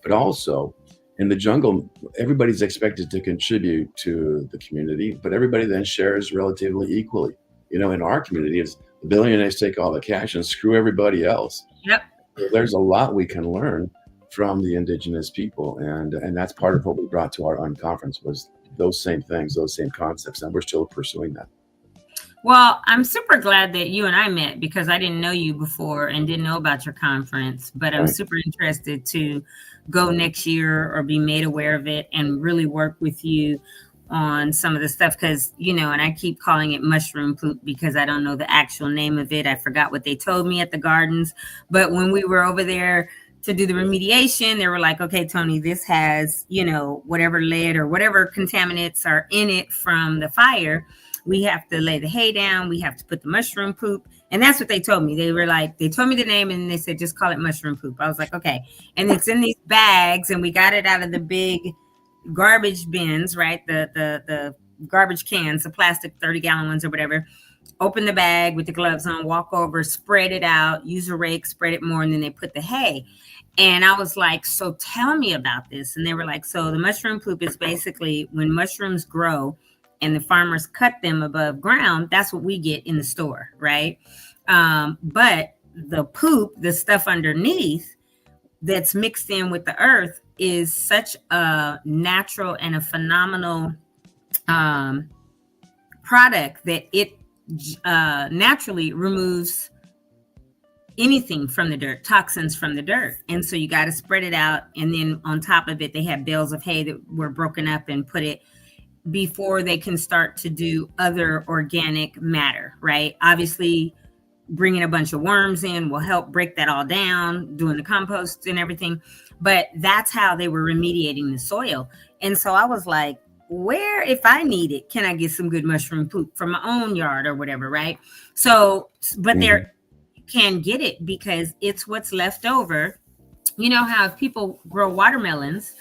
But also in the jungle, everybody's expected to contribute to the community, but everybody then shares relatively equally. In our community, it's the billionaires take all the cash and screw everybody else. Yep. So there's a lot we can learn from the indigenous people, and that's part of what we brought to our unconference was those same things, those same concepts, and we're still pursuing that. Well, I'm super glad that you and I met because I didn't know you before and didn't know about your conference, but I'm super interested to go next year or be made aware of it and really work with you. on some of the stuff because, and I keep calling it mushroom poop because I don't know the actual name of it. I forgot what they told me at the gardens. But when we were over there to do the remediation, they were like, okay, Toni, this has, whatever lead or whatever contaminants are in it from the fire. We have to lay the hay down. We have to put the mushroom poop. And that's what they told me. They were like, they told me the name and they said, just call it mushroom poop. I was like, okay. And it's in these bags and we got it out of the big garbage bins, right? The garbage cans, the plastic 30-gallon ones or whatever. Open the bag with the gloves on, walk over, spread it out, use a rake, spread it more, and then they put the hay. And I was like, so tell me about this. And they were like, so the mushroom poop is basically when mushrooms grow and the farmers cut them above ground, that's what we get in the store, right? But the poop, the stuff underneath that's mixed in with the earth is such a natural and a phenomenal product that it naturally removes anything from the dirt, toxins from the dirt. And so you got to spread it out. And then on top of it, they have bales of hay that were broken up and put it before they can start to do other organic matter, right? Obviously, bringing a bunch of worms in will help break that all down, doing the compost and everything. But that's how they were remediating the soil. And so I was like, where, if I need it, can I get some good mushroom poop from my own yard or whatever, right? So, but there, you can get it because it's what's left over. You know how if people grow watermelons,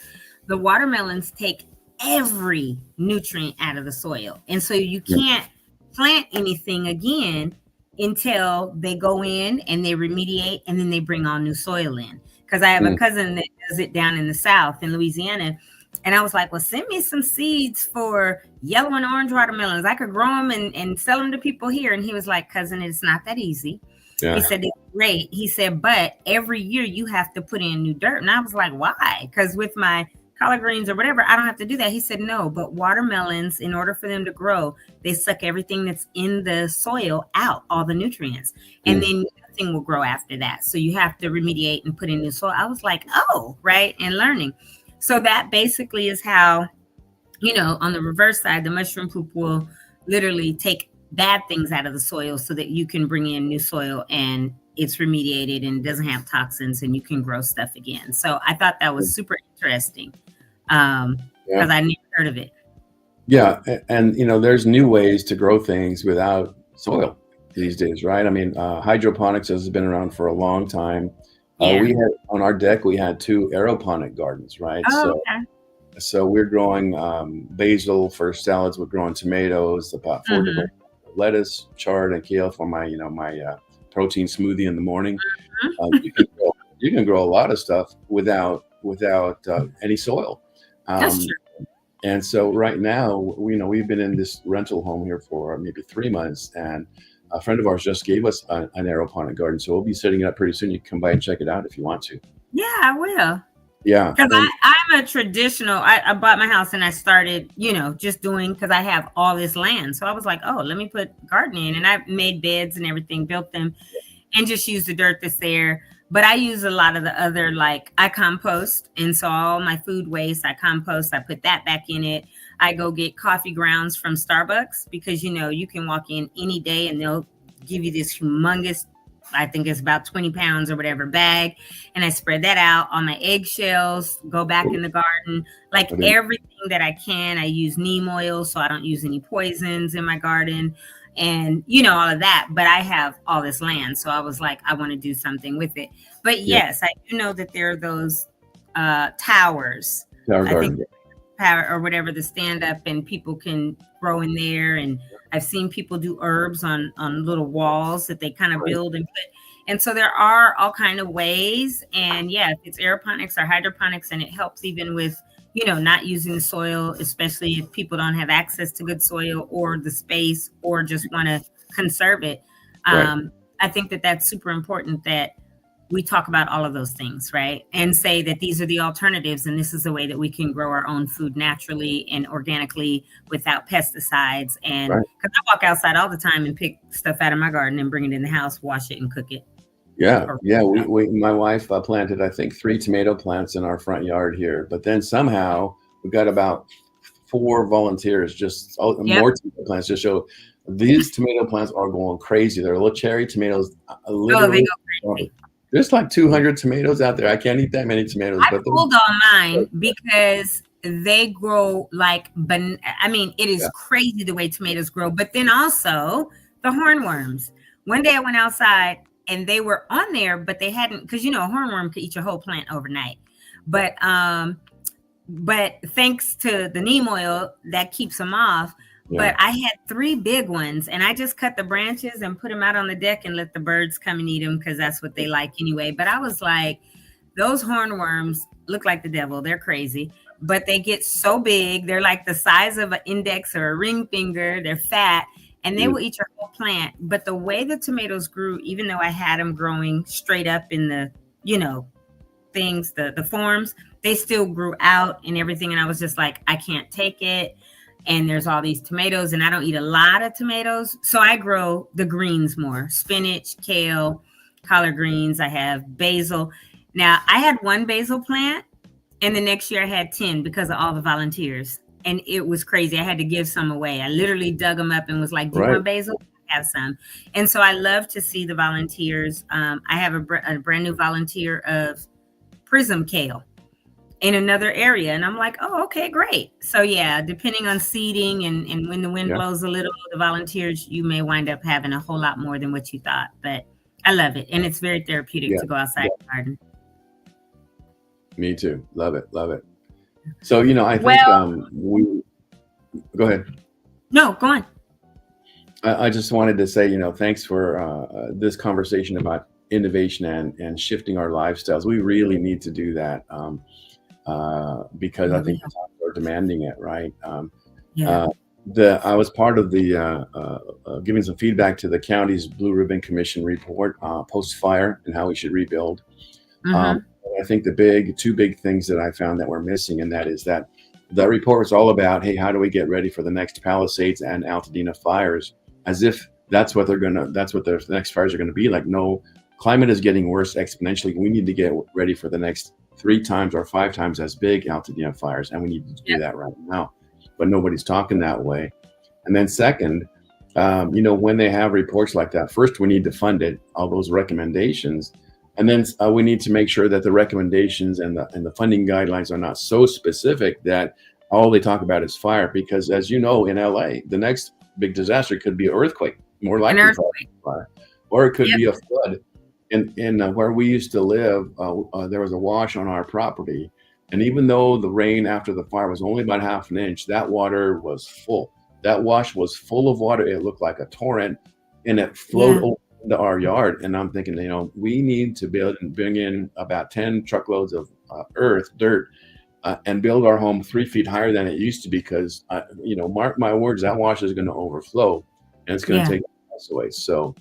the watermelons take every nutrient out of the soil. And so you can't plant anything again until they go in and they remediate and then they bring all new soil in. Because I have a cousin that does it down in the South in Louisiana. And I was like, well, send me some seeds for yellow and orange watermelons. I could grow them and sell them to people here. And he was like, cousin, it's not that easy. Yeah. He said, it's great. He said, but every year you have to put in new dirt. And I was like, why? Because with my collard greens or whatever, I don't have to do that. He said, no, but watermelons, in order for them to grow, they suck everything that's in the soil out, all the nutrients. And then nothing will grow after that. So you have to remediate and put in new soil. I was like, oh, right. And learning. So that basically is how, on the reverse side, the mushroom poop will literally take bad things out of the soil so that you can bring in new soil and it's remediated and doesn't have toxins and you can grow stuff again. So I thought that was super interesting because I never heard of it. Yeah. And, there's new ways to grow things without soil these days, right? I mean, hydroponics has been around for a long time. We had on our deck, we had 2 aeroponic gardens, right? Oh, so we're growing basil for salads. We're growing tomatoes, about 4 different lettuce, chard, and kale for my, my protein smoothie in the morning. You can grow a lot of stuff without any soil. That's true. And so right now, we've been in this rental home here for maybe 3 months, and a friend of ours just gave us an aeroponic garden. So we'll be setting it up pretty soon. You can come by and check it out if you want to. Yeah, I will. Yeah. Because I'm a traditional, I bought my house and I started, just doing, because I have all this land. So I was like, oh, let me put gardening. And I made beds and everything, built them and just use the dirt that's there. But I use a lot of the other, like I compost. And so all my food waste, I compost, I put that back in it. I go get coffee grounds from Starbucks because, you can walk in any day and they'll give you this humongous, I think it's about 20 pounds or whatever bag. And I spread that out on my eggshells, go back in the garden, like everything that I can. I use neem oil so I don't use any poisons in my garden and, all of that. But I have all this land. So I was like, I want to do something with it. But yes, I do know that there are those towers. Tower garden. Power or whatever, the stand up, and people can grow in there. And I've seen people do herbs on little walls that they kind of build and put. And so there are all kind of ways. And if it's aeroponics or hydroponics, and it helps even with, not using the soil, especially if people don't have access to good soil or the space or just want to conserve it. I think that that's super important that we talk about all of those things, right? And say that these are the alternatives. And this is the way that we can grow our own food naturally and organically without pesticides. And because I walk outside all the time and pick stuff out of my garden and bring it in the house, wash it and cook it. Yeah. My wife planted, I think, 3 tomato plants in our front yard here. But then somehow we got about 4 volunteers, just Yep. more tomato plants, just show these tomato plants are going crazy. They're little cherry tomatoes, Oh, they literally. go crazy. There's like 200 tomatoes out there. I can't eat that many tomatoes. I But pulled all mine because they grow like, I mean, it is crazy the way tomatoes grow. But then also the hornworms. One day I went outside and they were on there, but they hadn't, because a hornworm could eat your whole plant overnight. But thanks to the neem oil, that keeps them off. Yeah. But I had 3 big ones, and I just cut the branches and put them out on the deck and let the birds come and eat them because that's what they like anyway. But I was like, those hornworms look like the devil. They're crazy, but they get so big. They're like the size of an index or a ring finger. They're fat, and they will eat your whole plant. But the way the tomatoes grew, even though I had them growing straight up in the, things, the forms, they still grew out and everything. And I was just like, I can't take it. And there's all these tomatoes, and I don't eat a lot of tomatoes. So I grow the greens more: spinach, kale, collard greens. I have basil. Now, I had 1 basil plant, and the next year I had 10 because of all the volunteers. And it was crazy. I had to give some away. I literally dug them up and was like, do you want basil? I have some. And so I love to see the volunteers. I have a brand new volunteer of prism kale in another area. And I'm like, oh, okay, great. So yeah, depending on seeding and when the wind blows a little, the volunteers, you may wind up having a whole lot more than what you thought. But I love it. And it's very therapeutic to go outside the garden. Me too. Love it. Love it. So, I think we go ahead. No, go on. I just wanted to say, thanks for this conversation about innovation and shifting our lifestyles. We really need to do that. Because I think we're demanding it, right? I was part of the giving some feedback to the county's Blue Ribbon Commission report post-fire and how we should rebuild. I think the 2 big things that I found that we're missing, and that is that the report was all about, hey, how do we get ready for the next Palisades and Altadena fires, as if that's what their next fires are going to be like. No, climate is getting worse exponentially. We need to get ready for the next 3 times or 5 times as big Altadena fires, and we need to do that right now. But nobody's talking that way. And then second, when they have reports like that, first we need to fund it, all those recommendations, and then we need to make sure that the recommendations and the funding guidelines are not so specific that all they talk about is fire. Because as you know, in LA, the next big disaster could be an earthquake, more likely fire, or it could be a flood. In where we used to live, there was a wash on our property. And even though the rain after the fire was only about half an inch, that water was full. That wash was full of water. It looked like a torrent, and it flowed over into our yard. And I'm thinking, we need to bring in about 10 truckloads of dirt, and build our home 3 feet higher than it used to, because, mark my words, that wash is going to overflow, and it's going to take us away. So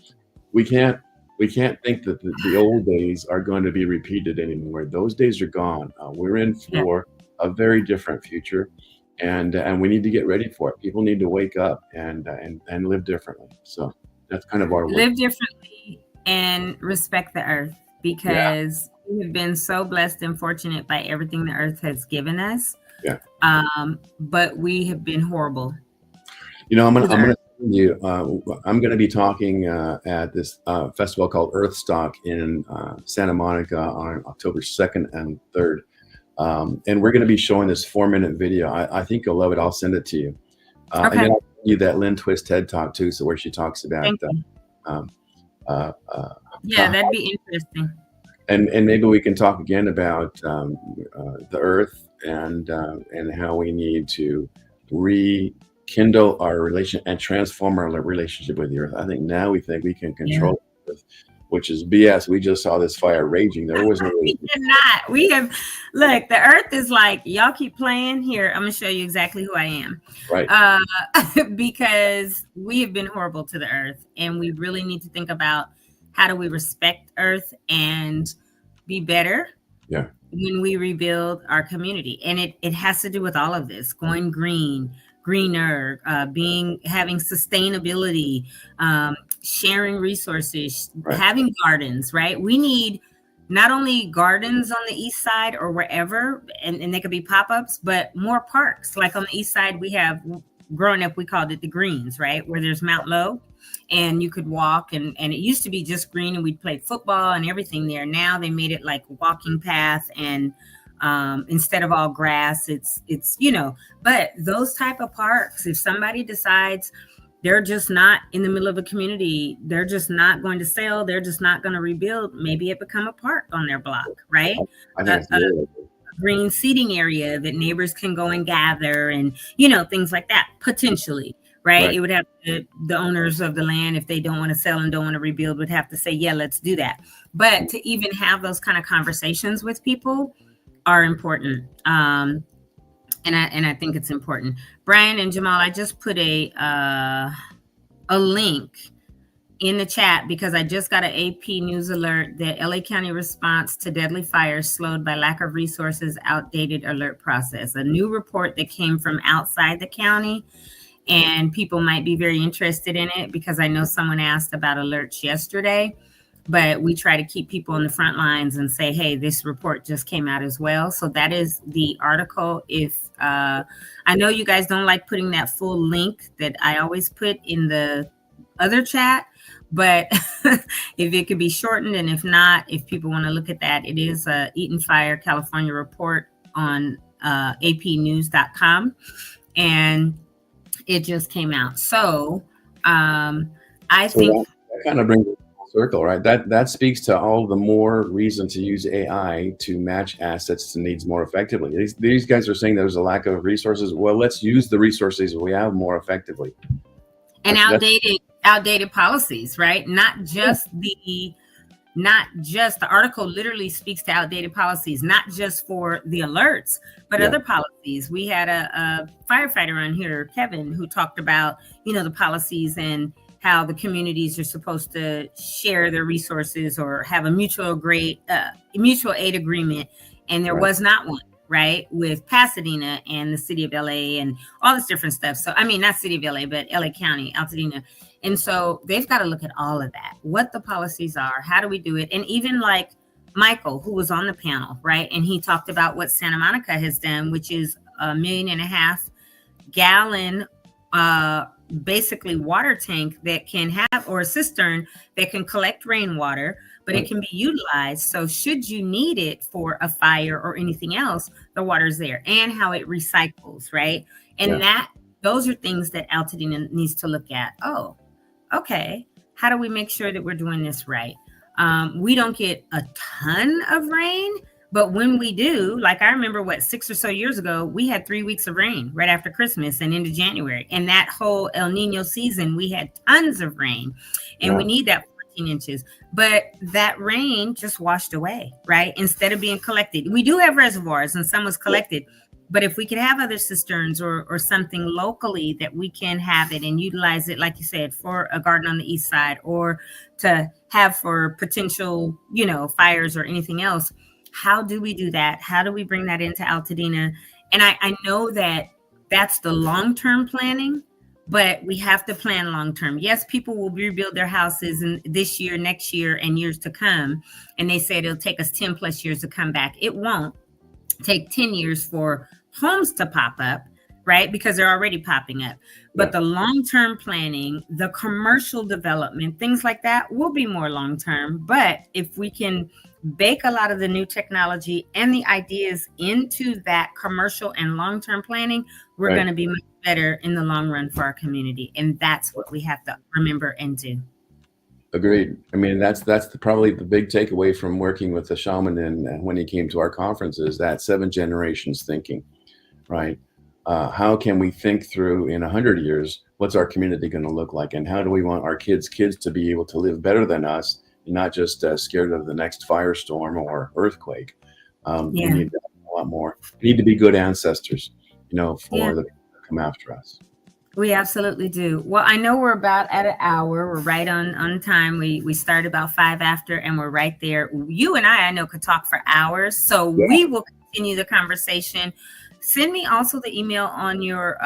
we can't think that the old days are going to be repeated anymore. Those days are gone. We're in for a very different future, and we need to get ready for it. People need to wake up and live differently. So that's kind of our live differently and respect the earth, because we have been so blessed and fortunate by everything the earth has given us. Yeah. But we have been horrible. I'm going to be talking at this festival called Earthstock in Santa Monica on October 2nd and 3rd. And we're going to be showing this 4-minute video. I think you'll love it. I'll send it to you. And then I'll send you that Lynn Twist TED Talk too, so where she talks about that'd be interesting. And maybe we can talk again about the earth and how we need to rekindle our relation and transform our relationship with the earth. I think now we think we can control the earth, which is BS. We just saw this fire raging. There was no we did not. We have look, the earth is like, y'all keep playing here. I'm gonna show you exactly who I am. Right. Because we have been horrible to the earth, and we really need to think about how do we respect earth and be better when we rebuild our community. And it has to do with all of this: going greener, having sustainability, sharing resources, having gardens, right? We need not only gardens on the east side or wherever, and they could be pop-ups, but more parks. Like on the east side, we have, growing up, we called it the greens, right? Where there's Mount Low and you could walk, and it used to be just green and we'd play football and everything there. Now they made it like walking path, and instead of all grass, it's, but those type of parks, if somebody decides they're just not in the middle of a community, they're just not going to sell, they're just not going to rebuild, maybe it become a park on their block, right? I think A green seating area that neighbors can go and gather, and things like that, potentially, right? It would have to, the owners of the land, if they don't want to sell and don't want to rebuild, would have to say, yeah, let's do that. But to even have those kind of conversations with people are important. And I think it's important. Brian and Jamal, I just put a link in the chat because I just got an AP news alert that LA County response to deadly fires slowed by lack of resources, outdated alert process. A new report that came from outside the county, and people might be very interested in it because I know someone asked about alerts yesterday. But we try to keep people on the front lines and say, hey, this report just came out as well. So that is the article. If I know you guys don't like putting that full link that I always put in the other chat, but if it could be shortened, and if not, if people want to look at that, it is a Eaton Fire California report on apnews.com, and it just came out. So I think that kind of brings it full circle, right? That speaks to all the more reason to use AI to match assets to needs more effectively. These guys are saying there's a lack of resources. Well, let's use the resources we have more effectively. And outdated policies, right? Not just the article literally speaks to outdated policies, not just for the alerts, but other policies. We had a firefighter on here, Kevin, who talked about, the policies and how the communities are supposed to share their resources or have a mutual aid agreement. And there was not one, right? With Pasadena and the city of LA and all this different stuff. So, I mean, not city of LA, but LA County, Altadena. And so they've got to look at all of that, what the policies are, how do we do it? And even like Michael, who was on the panel, right? And he talked about what Santa Monica has done, which is 1.5 million gallon, basically water tank that can have, or a cistern that can collect rainwater, but it can be utilized. So should you need it for a fire or anything else, the water's there, and how it recycles, right? And those are things that Altadena needs to look at. Oh, okay. How do we make sure that we're doing this right? We don't get a ton of rain, but when we do, like I remember 6 or so years ago, we had 3 weeks of rain right after Christmas and into January. And that whole El Nino season, we had tons of rain, and we need that 14 inches. But that rain just washed away, right? Instead of being collected. We do have reservoirs and some was collected. But if we could have other cisterns or something locally that we can have it and utilize it, like you said, for a garden on the east side, or to have for potential, fires or anything else, how do we do that? How do we bring that into Altadena? And I know that that's the long-term planning, but we have to plan long-term. Yes, people will rebuild their houses in this year, next year, and years to come. And they said it'll take us 10 plus years to come back. It won't take 10 years for homes to pop up, right? Because they're already popping up. But the long-term planning, the commercial development, things like that will be more long-term. But if we can bake a lot of the new technology and the ideas into that commercial and long-term planning, we're going to be much better in the long run for our community. And that's what we have to remember and do. Agreed. I mean, that's probably the big takeaway from working with the shaman and when he came to our conferences, that 7 generations thinking, right? How can we think through in 100 years, what's our community going to look like? And how do we want our kids to be able to live better than us, and not just scared of the next firestorm or earthquake? We need a lot more. We need to be good ancestors, for the people that come after us. We absolutely do. Well, I know we're about at an hour. We're right on time. We start about 5 after, and we're right there. You and I know, could talk for hours. So we will continue the conversation. Send me also the email on your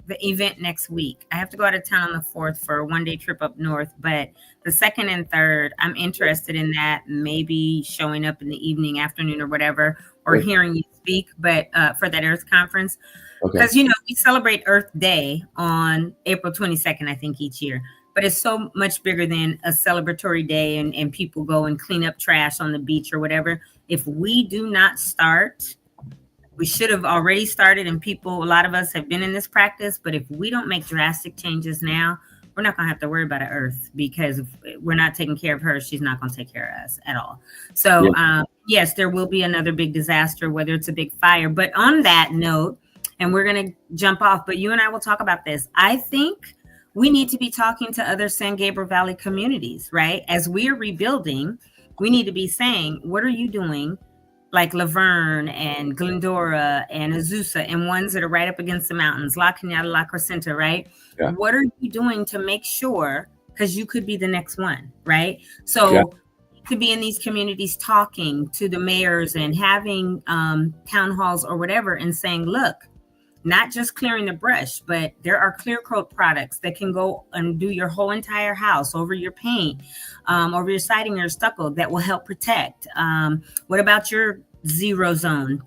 the event next week. I have to go out of town on the 4th for a 1-day trip up north, but the 2nd and 3rd, I'm interested in that. Maybe showing up in the evening, afternoon, or whatever, or Great. hearing you speak. But for that Earth conference, Okay. because we celebrate Earth Day on April 22nd, I think, each year. But it's so much bigger than a celebratory day and people go and clean up trash on the beach or whatever. If we do not start, we should have already started, and a lot of us have been in this practice, but if we don't make drastic changes now, we're not going to have to worry about an Earth, because if we're not taking care of her, she's not going to take care of us at all. So yes, there will be another big disaster, whether it's a big fire. But on that note, and we're going to jump off, but you and I will talk about this. I think we need to be talking to other San Gabriel Valley communities, right? As we are rebuilding, we need to be saying, what are you doing? Like Laverne and Glendora and Azusa, and ones that are right up against the mountains, La Cañada, La Crescenta, right? Yeah. What are you doing to make sure, because you could be the next one, right? So to be in these communities talking to the mayors and having town halls or whatever, and saying, look, not just clearing the brush, but there are clear coat products that can go and do your whole entire house, over your paint, over your siding or stucco, that will help protect. What about your zero zone,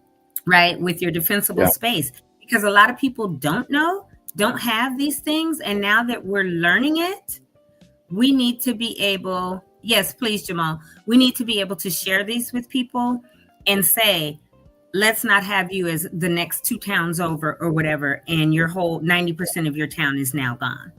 right? With your defensible space, because a lot of people don't have these things. And now that we're learning it, we need to be able, yes, please, Jamal, we need to be able to share these with people and say, let's not have you as the next 2 towns over or whatever, and your whole 90% of your town is now gone.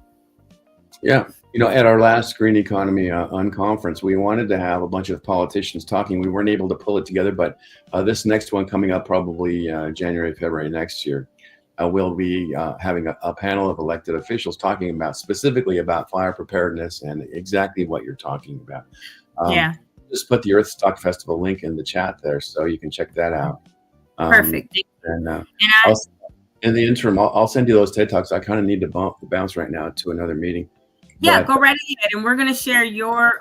Yeah. At our last Green Economy unconference, we wanted to have a bunch of politicians talking. We weren't able to pull it together, but this next one coming up probably January, February next year, we'll be having a panel of elected officials talking specifically about fire preparedness and exactly what you're talking about. Just put the Earth Stock Festival link in the chat there, so you can check that out. Perfect. And in the interim, I'll send you those TED Talks. I kind of need to bounce right now to another meeting. Yeah, go right ahead, and we're going to share your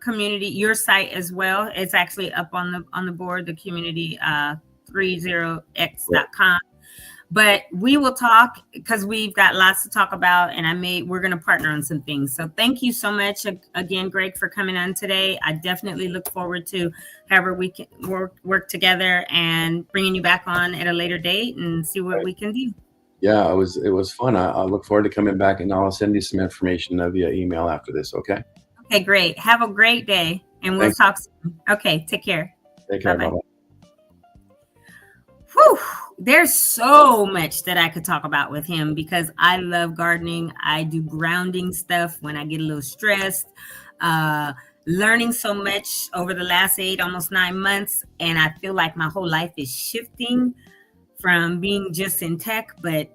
community, your site as well. It's actually up on the board, the community 30x.com. But we will talk, because we've got lots to talk about, and we're going to partner on some things. So thank you so much again, Greg, for coming on today. I definitely look forward to however we can work together and bringing you back on at a later date and see what we can do. Yeah, it was fun. I look forward to coming back, and I'll send you some information via email after this. Okay. Okay, great. Have a great day, and we'll talk soon. Okay, take care. Take care. Bye-bye. Whew. There's so much that I could talk about with him, because I love gardening. I do grounding stuff when I get a little stressed. Learning so much over the last almost 9 months, and I feel like my whole life is shifting from being just in tech, but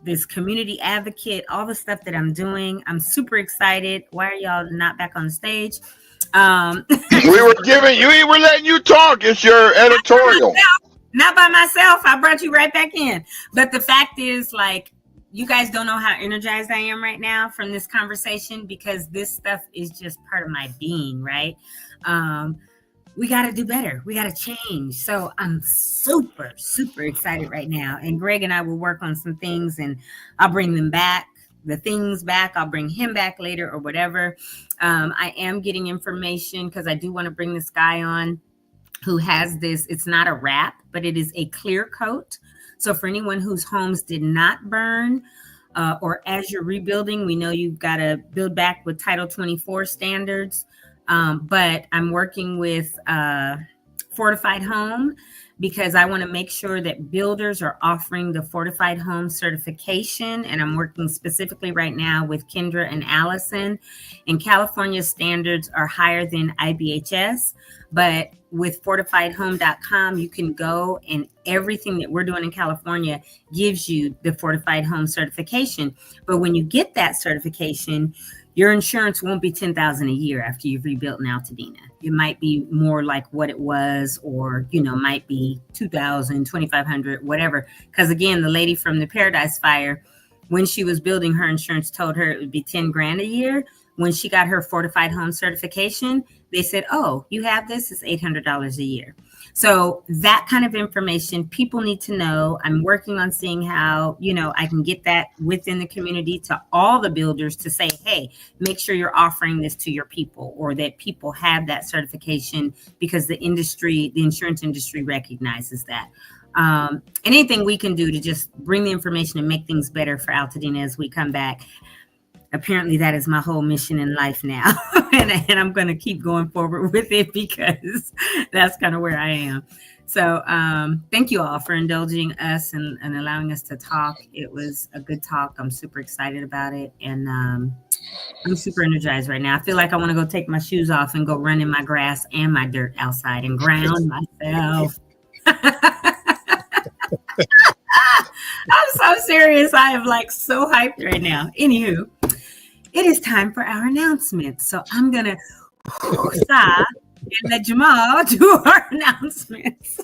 this community advocate, all the stuff that I'm doing. I'm super excited. Why are y'all not back on the stage? We were letting you talk. It's your editorial. Not by myself. I brought you right back in. But the fact is, like, you guys don't know how energized I am right now from this conversation, because this stuff is just part of my being, right? We got to do better. We got to change. So I'm super, super excited right now. And Greg and I will work on some things, and I'll bring them back. The things back. I'll bring him back later or whatever. I am getting information, because I do want to bring this guy on who has this. It's not a wrap, but it is a clear coat. So for anyone whose homes did not burn, or as you're rebuilding, we know you've got to build back with Title 24 standards. But I'm working with Fortified Home, because I want to make sure that builders are offering the Fortified Home certification. And I'm working specifically right now with Kendra and Allison. And California standards are higher than IBHS, but with fortifiedhome.com, you can go, and everything that we're doing in California gives you the Fortified Home certification. But when you get that certification, your insurance won't be $10,000 a year after you've rebuilt in Altadena. It might be more like what it was, or, might be $2,000, $2,500, whatever. Because again, the lady from the Paradise Fire, when she was building, her insurance told her it would be $10,000 a year. When she got her Fortified Home certification, they said, oh, you have this, it's $800 a year. So that kind of information people need to know. I'm working on seeing how, I can get that within the community to all the builders to say, hey, make sure you're offering this to your people, or that people have that certification, because the insurance industry recognizes that. Anything we can do to just bring the information and make things better for Altadena as we come back. Apparently that is my whole mission in life now. and I'm going to keep going forward with it, because that's kind of where I am. So thank you all for indulging us and allowing us to talk. It was a good talk. I'm super excited about it. And I'm super energized right now. I feel like I want to go take my shoes off and go run in my grass and my dirt outside and ground myself. I'm so serious. I am so hyped right now. Anywho, it is time for our announcements. So I'm going to sigh and let Jamal do our announcements.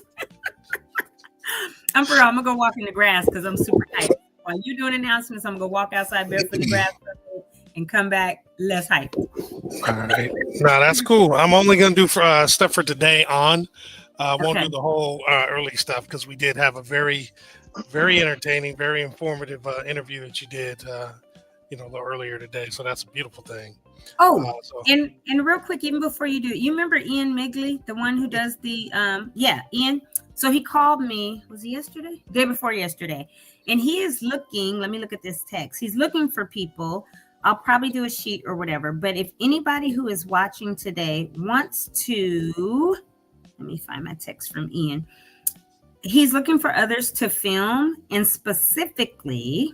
I'm going to go walk in the grass because I'm super hyped. While you're doing announcements, I'm going to go walk outside barefoot in the grass and come back less hyped. All right. No, that's cool. I'm only going to do stuff for today on. Won't do the whole early stuff, because we did have a very, very entertaining, very informative interview that you did, a little earlier today. So that's a beautiful thing. Oh, and real quick, even before you do it, you remember Ian Migley, the one who does the, Ian. So he called me, was it yesterday? Day before yesterday. And he is looking, let me look at this text. He's looking for people. I'll probably do a sheet or whatever. But if anybody who is watching today wants to, let me find my text from Ian. He's looking for others to film, and specifically,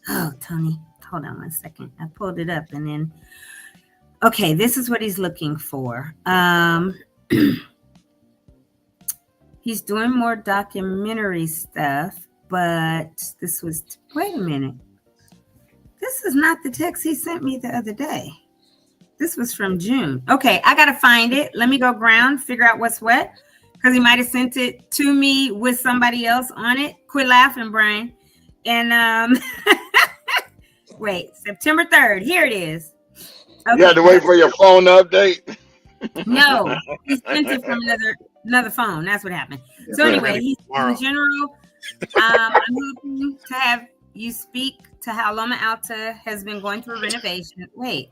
Toni, hold on one second. I pulled it up and then, okay, this is what he's looking for. He's doing more documentary stuff, but this was, wait a minute. This is not the text he sent me the other day. This was from June. Okay, I got to find it. Let me go ground, figure out what's what, because he might have sent it to me with somebody else on it. Quit laughing, Brian. And wait, September 3rd. Here it is. Okay. You had to wait for your phone to update? No, he sent it from another phone. That's what happened. So anyway, he's in general. I'm hoping to have you speak to how Loma Alta has been going through a renovation. Wait.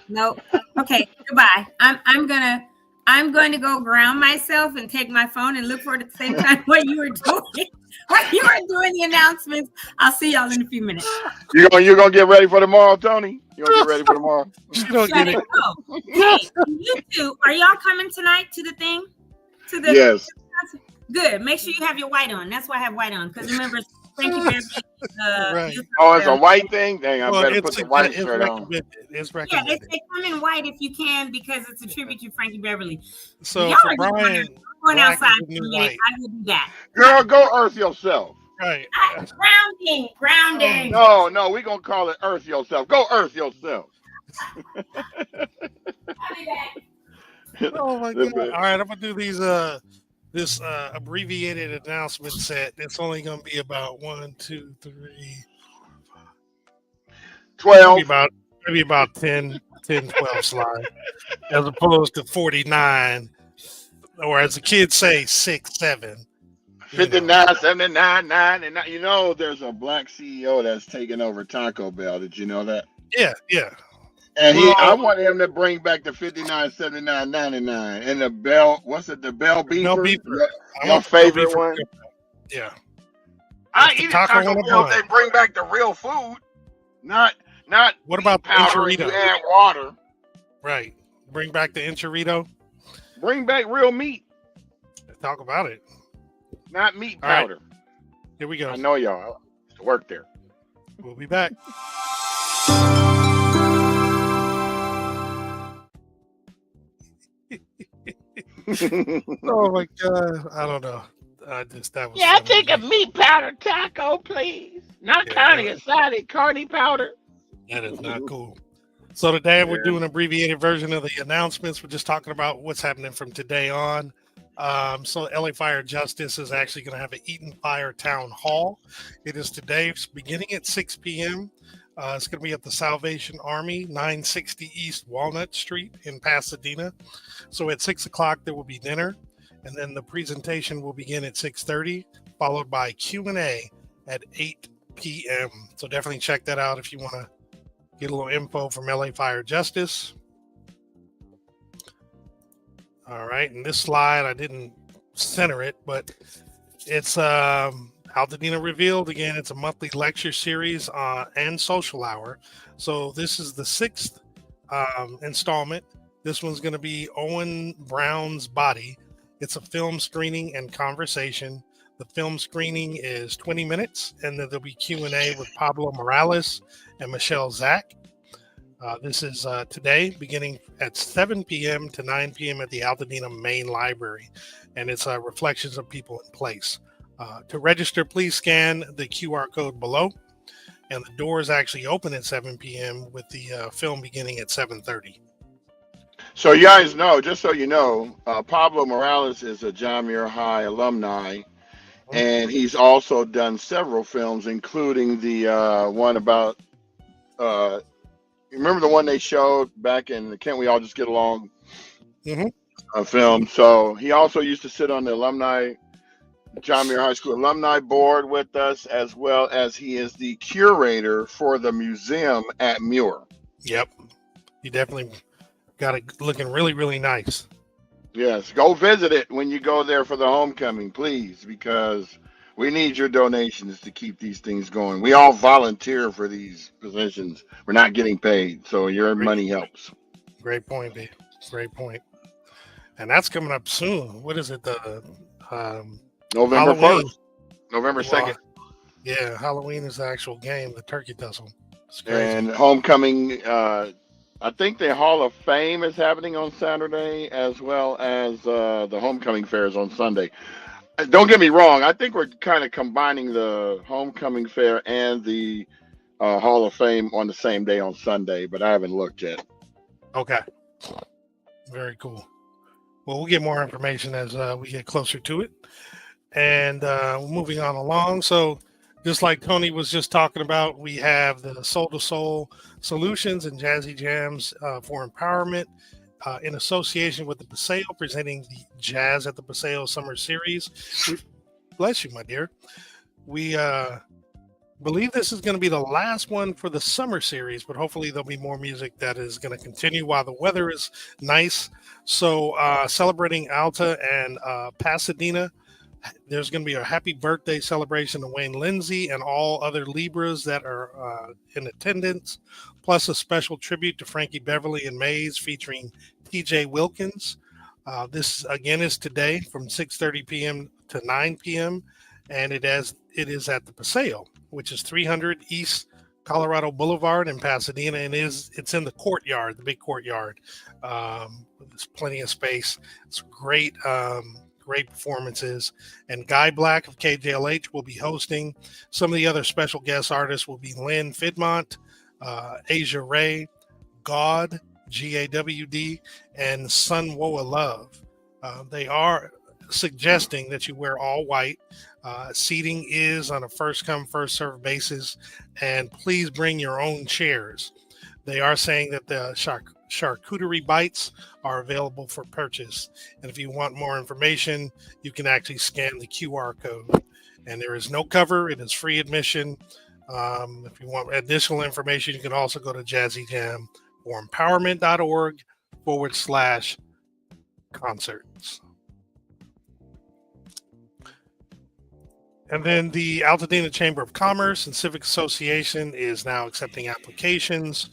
Nope. Okay, goodbye. I'm going to go ground myself and take my phone and look for it at the same time what you were doing. While you were doing the announcements. I'll see y'all in a few minutes. You gonna get ready for tomorrow, Toni? You gonna get ready for tomorrow? Hey, you two, are y'all coming tonight to the thing? Yes. Good. Make sure you have your white on. That's why I have white on, because remember, Frankie Beverly. Right. Oh, it's a white thing? Dang, I better put the white shirt on. It's recommended. Yeah, they come in white if you can, because it's a tribute to Frankie Beverly. So y'all for Brian, going outside for a minute. I will do that. Girl, go earth yourself. Right. Grounding. No, we're going to call it earth yourself. Go earth yourself. I'll be back. Oh my God. All right, I'm going to do these this abbreviated announcement set. It's only going to be about 1, 2, 3, 12. Maybe about 10, 12 slides, as opposed to 49, or as the kids say, 6, 7. 59, 79, 9, and 9. You know, there's a black CEO that's taking over Taco Bell. Did you know that? Yeah. And I want him to bring back the 59, 79, 99. And the Bell, what's it? The Bell Beefer? Bell Beefer. Your favorite one? Yeah. I eat Taco Bell if they bring back the real food. Not what about the powder and you add water. Right. Bring back the enchilada. Bring back real meat. Talk about it. Not meat powder. Right. Here we go. I know y'all. I used to work there. We'll be back. Oh my God. I don't know. That was I'll take a meat powder taco, please. Not carne asada, carne powder. That is not cool. So today we're doing an abbreviated version of the announcements. We're just talking about what's happening from today on. So LA Fire Justice is actually going to have an Eaton Fire Town Hall. It is today, beginning at 6 p.m. It's going to be at the Salvation Army, 960 East Walnut Street in Pasadena. So at 6 o'clock, there will be dinner. and then the presentation will begin at 6:30, followed by Q&A at 8 p.m. So definitely check that out if you want to get a little info from LA Fire Justice. All right, and this slide, I didn't center it, but it's Altadena Revealed. Again, it's a monthly lecture series and social hour. So this is the 6th installment. This one's going to be Owen Brown's Body. It's a film screening and conversation. The film screening is 20 minutes, and then there'll be Q&A with Pablo Morales and Michelle Zach. This is today, beginning at 7 p.m. to 9 p.m. at the Altadena Main Library, and it's Reflections of People in Place. To register, please scan the QR code below, and the doors actually open at 7 p.m. with the film beginning at 7:30. So you guys know, just so you know, Pablo Morales is a John Muir High alumni, and he's also done several films, including the one about, remember the one they showed back in Can't We All Just Get Along film? So he also used to sit on the alumni, John Muir High School alumni board with us, as well as he is the curator for the museum at Muir. Yep. You definitely got it looking really, really nice. Yes, go visit it when you go there for the homecoming, please, because we need your donations to keep these things going. We all volunteer for these positions. We're not getting paid, so your money helps. Great point, B. Great point. And that's coming up soon. What is it? The November Halloween. 1st, November 2nd. Yeah, Halloween is the actual game, the turkey tussle. It's crazy. And homecoming, I think the Hall of Fame is happening on Saturday, as well as the homecoming fair is on Sunday. Don't get me wrong. I think we're kind of combining the homecoming fair and the Hall of Fame on the same day on Sunday, but I haven't looked yet. Okay. Very cool. Well, we'll get more information as we get closer to it. And moving on along. So just like Toni was just talking about, we have the Soul to Soul Solutions and Jazzy Jams for Empowerment in association with the Paseo, presenting the Jazz at the Paseo Summer Series. Bless you, my dear. We believe this is going to be the last one for the summer series, but hopefully there'll be more music that is going to continue while the weather is nice. So celebrating Alta and Pasadena, there's going to be a happy birthday celebration to Wayne Lindsay and all other Libras that are in attendance, plus a special tribute to Frankie Beverly and Mays featuring TJ Wilkins. This again is today from 6:30 p.m. to 9 p.m. and it is at the Paseo, which is 300 East Colorado Boulevard in Pasadena, and it's in the courtyard, the big courtyard. There's plenty of space. It's great. Great performances, and Guy Black of KJLH will be hosting. Some of the other special guest artists will be Lynn Fidmont, Asia Ray, God, Gawd, and Sunwoa Love. They are suggesting that you wear all white. Seating is on a first come, first served basis, and please bring your own chairs. They are saying that the charcuterie bites are available for purchase. And if you want more information, you can actually scan the QR code. And there is no cover. It is free admission. If you want additional information, you can also go to jazzyjam.org/concerts. And then the Altadena Chamber of Commerce and Civic Association is now accepting applications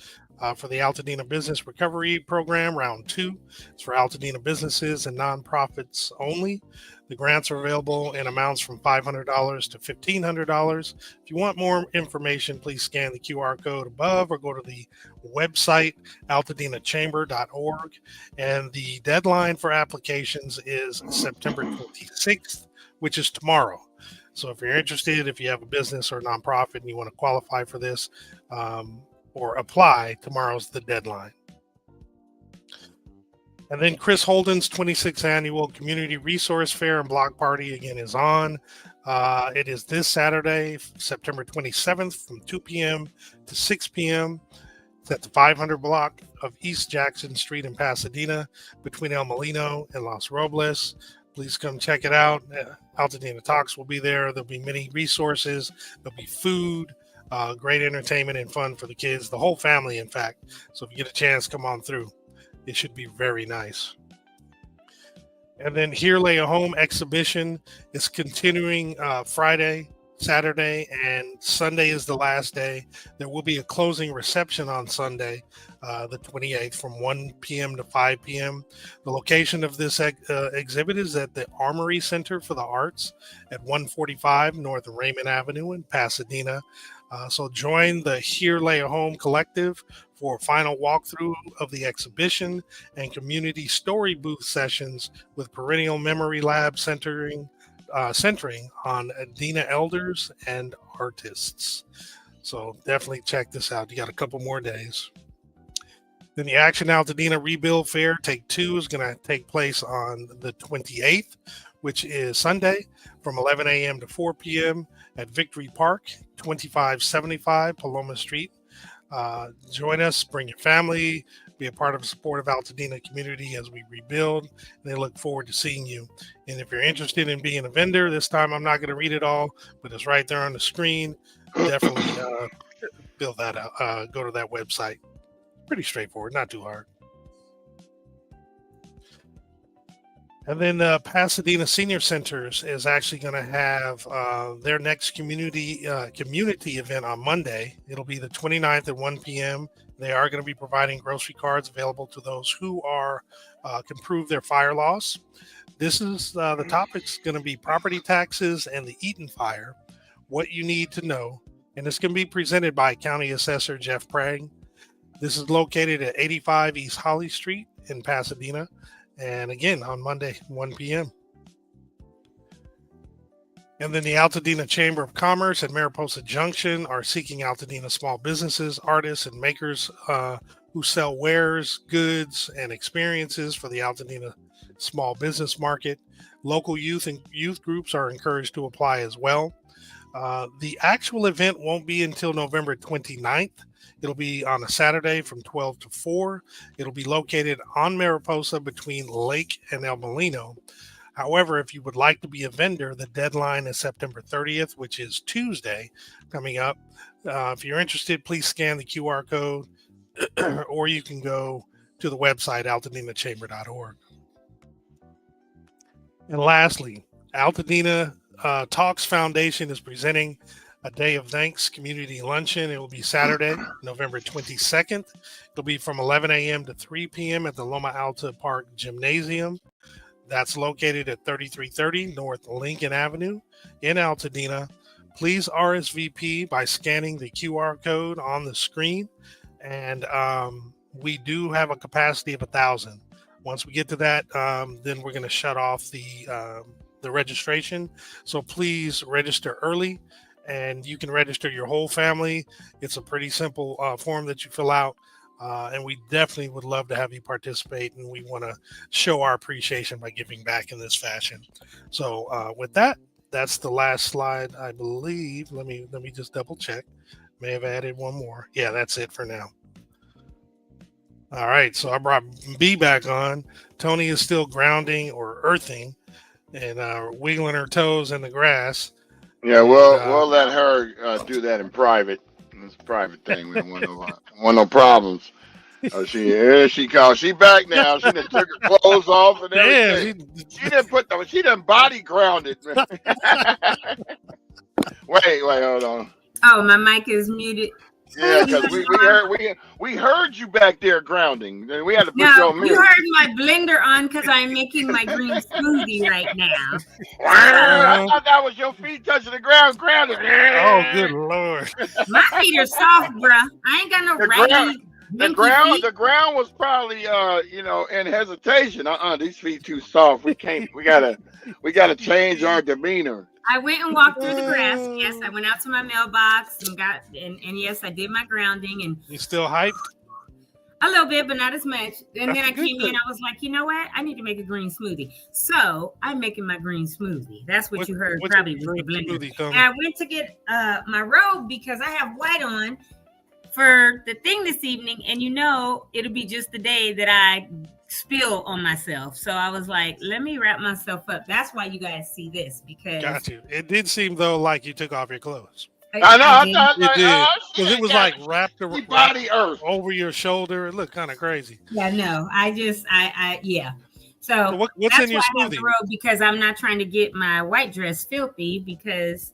for the Altadena Business Recovery Program, Round 2. It's for Altadena businesses and nonprofits only. The grants are available in amounts from $500 to $1,500. If you want more information, please scan the QR code above or go to the website, altadenachamber.org. And the deadline for applications is September 26th, which is tomorrow. So if you're interested, if you have a business or a nonprofit and you want to qualify for this, or apply, tomorrow's the deadline. And then Chris Holden's 26th annual Community Resource Fair and Block Party again is on. It is this Saturday, September 27th from 2 p.m. to 6 p.m. It's at the 500 block of East Jackson Street in Pasadena between El Molino and Los Robles. Please come check it out. AltadenaTalks will be there. There'll be many resources. There'll be food, great entertainment and fun for the kids, the whole family, in fact. So if you get a chance, come on through. It should be very nice. And then Here Lay a Home exhibition is continuing Friday, Saturday, and Sunday is the last day. There will be a closing reception on Sunday, the 28th, from 1 p.m. to 5 p.m. The location of this exhibit is at the Armory Center for the Arts at 145 North Raymond Avenue in Pasadena. So join the Here Lay a Home collective for a final walkthrough of the exhibition and community story booth sessions with Perennial Memory Lab centering on Adena elders and artists. So definitely check this out. You got a couple more days. Then the Action Altadena Rebuild Fair Take 2 is going to take place on the 28th, which is Sunday, from 11 a.m. to 4 p.m. at Victory Park, 2575 Paloma Street. Join us, bring your family, be a part of the supportive Altadena community as we rebuild. And they look forward to seeing you. And if you're interested in being a vendor, this time I'm not going to read it all, but it's right there on the screen. Definitely fill that out. Go to that website. Pretty straightforward, not too hard. And then Pasadena Senior Centers is actually going to have their next community event on Monday. It'll be the 29th at 1 p.m. They are going to be providing grocery cards available to those who can prove their fire loss. This is the topic's going to be property taxes and the Eaton fire, what you need to know. And it's going to be presented by County Assessor Jeff Prang. This is located at 85 East Holly Street in Pasadena. And again, on Monday, 1 p.m. And then the Altadena Chamber of Commerce at Mariposa Junction are seeking Altadena small businesses, artists, and makers who sell wares, goods, and experiences for the Altadena small business market. Local youth and youth groups are encouraged to apply as well. The actual event won't be until November 29th. It'll be on a Saturday from 12 to 4. It'll be located on Mariposa between Lake and El Molino. However, if you would like to be a vendor, the deadline is September 30th, which is Tuesday coming up. If you're interested, please scan the QR code or you can go to the website, altadenachamber.org. And lastly, Altadena Talks Foundation is presenting a Day of Thanks community luncheon. It will be Saturday, November 22nd. It'll be from 11 a.m. to 3 p.m. at the Loma Alta Park Gymnasium. That's located at 3330 North Lincoln Avenue in Altadena. Please RSVP by scanning the QR code on the screen. And we do have a capacity of 1,000. Once we get to that, then we're going to shut off the registration. So please register early. And you can register your whole family. It's a pretty simple form that you fill out. And we definitely would love to have you participate. And we want to show our appreciation by giving back in this fashion. So with that, that's the last slide, I believe. Let me just double check. May have added one more. Yeah, that's it for now. All right. So I brought B back on. Toni is still grounding or earthing and wiggling her toes in the grass. Yeah, we'll let her do that in private. It's a private thing. We don't want no problems. She back now. She done took her clothes off and everything. Yeah, she done body grounded. wait, hold on. Oh, my mic is muted. Yeah, because we heard you back there grounding. Then we had to put you on mute. You heard my blender on because I'm making my green smoothie right now. I thought that was your feet touching the ground grounding. Oh, good Lord. My feet are soft, bruh. I ain't got no raggy. The ground was probably in hesitation. These feet too soft. We gotta change our demeanor. I went and walked through the grass. Yes, I went out to my mailbox and yes, I did my grounding. And you still hyped? A little bit, but not as much. And then I came in, I was like, you know what? I need to make a green smoothie. So I'm making my green smoothie. That's what you heard probably with the blender. And I went to get my robe because I have white on for the thing this evening. And it'll be just the day that I spill on myself. So I was like, let me wrap myself up. That's why you guys see this, because Got you. It did seem though like you took off your clothes. I know. I did. thought, It did, she because it ain't was got like it. wrapped She body earth. over your shoulder. It looked kind of crazy. Yeah, no, yeah. So So what's that's in your why I have the smoothie? robe, because I'm not trying to get my white dress filthy, because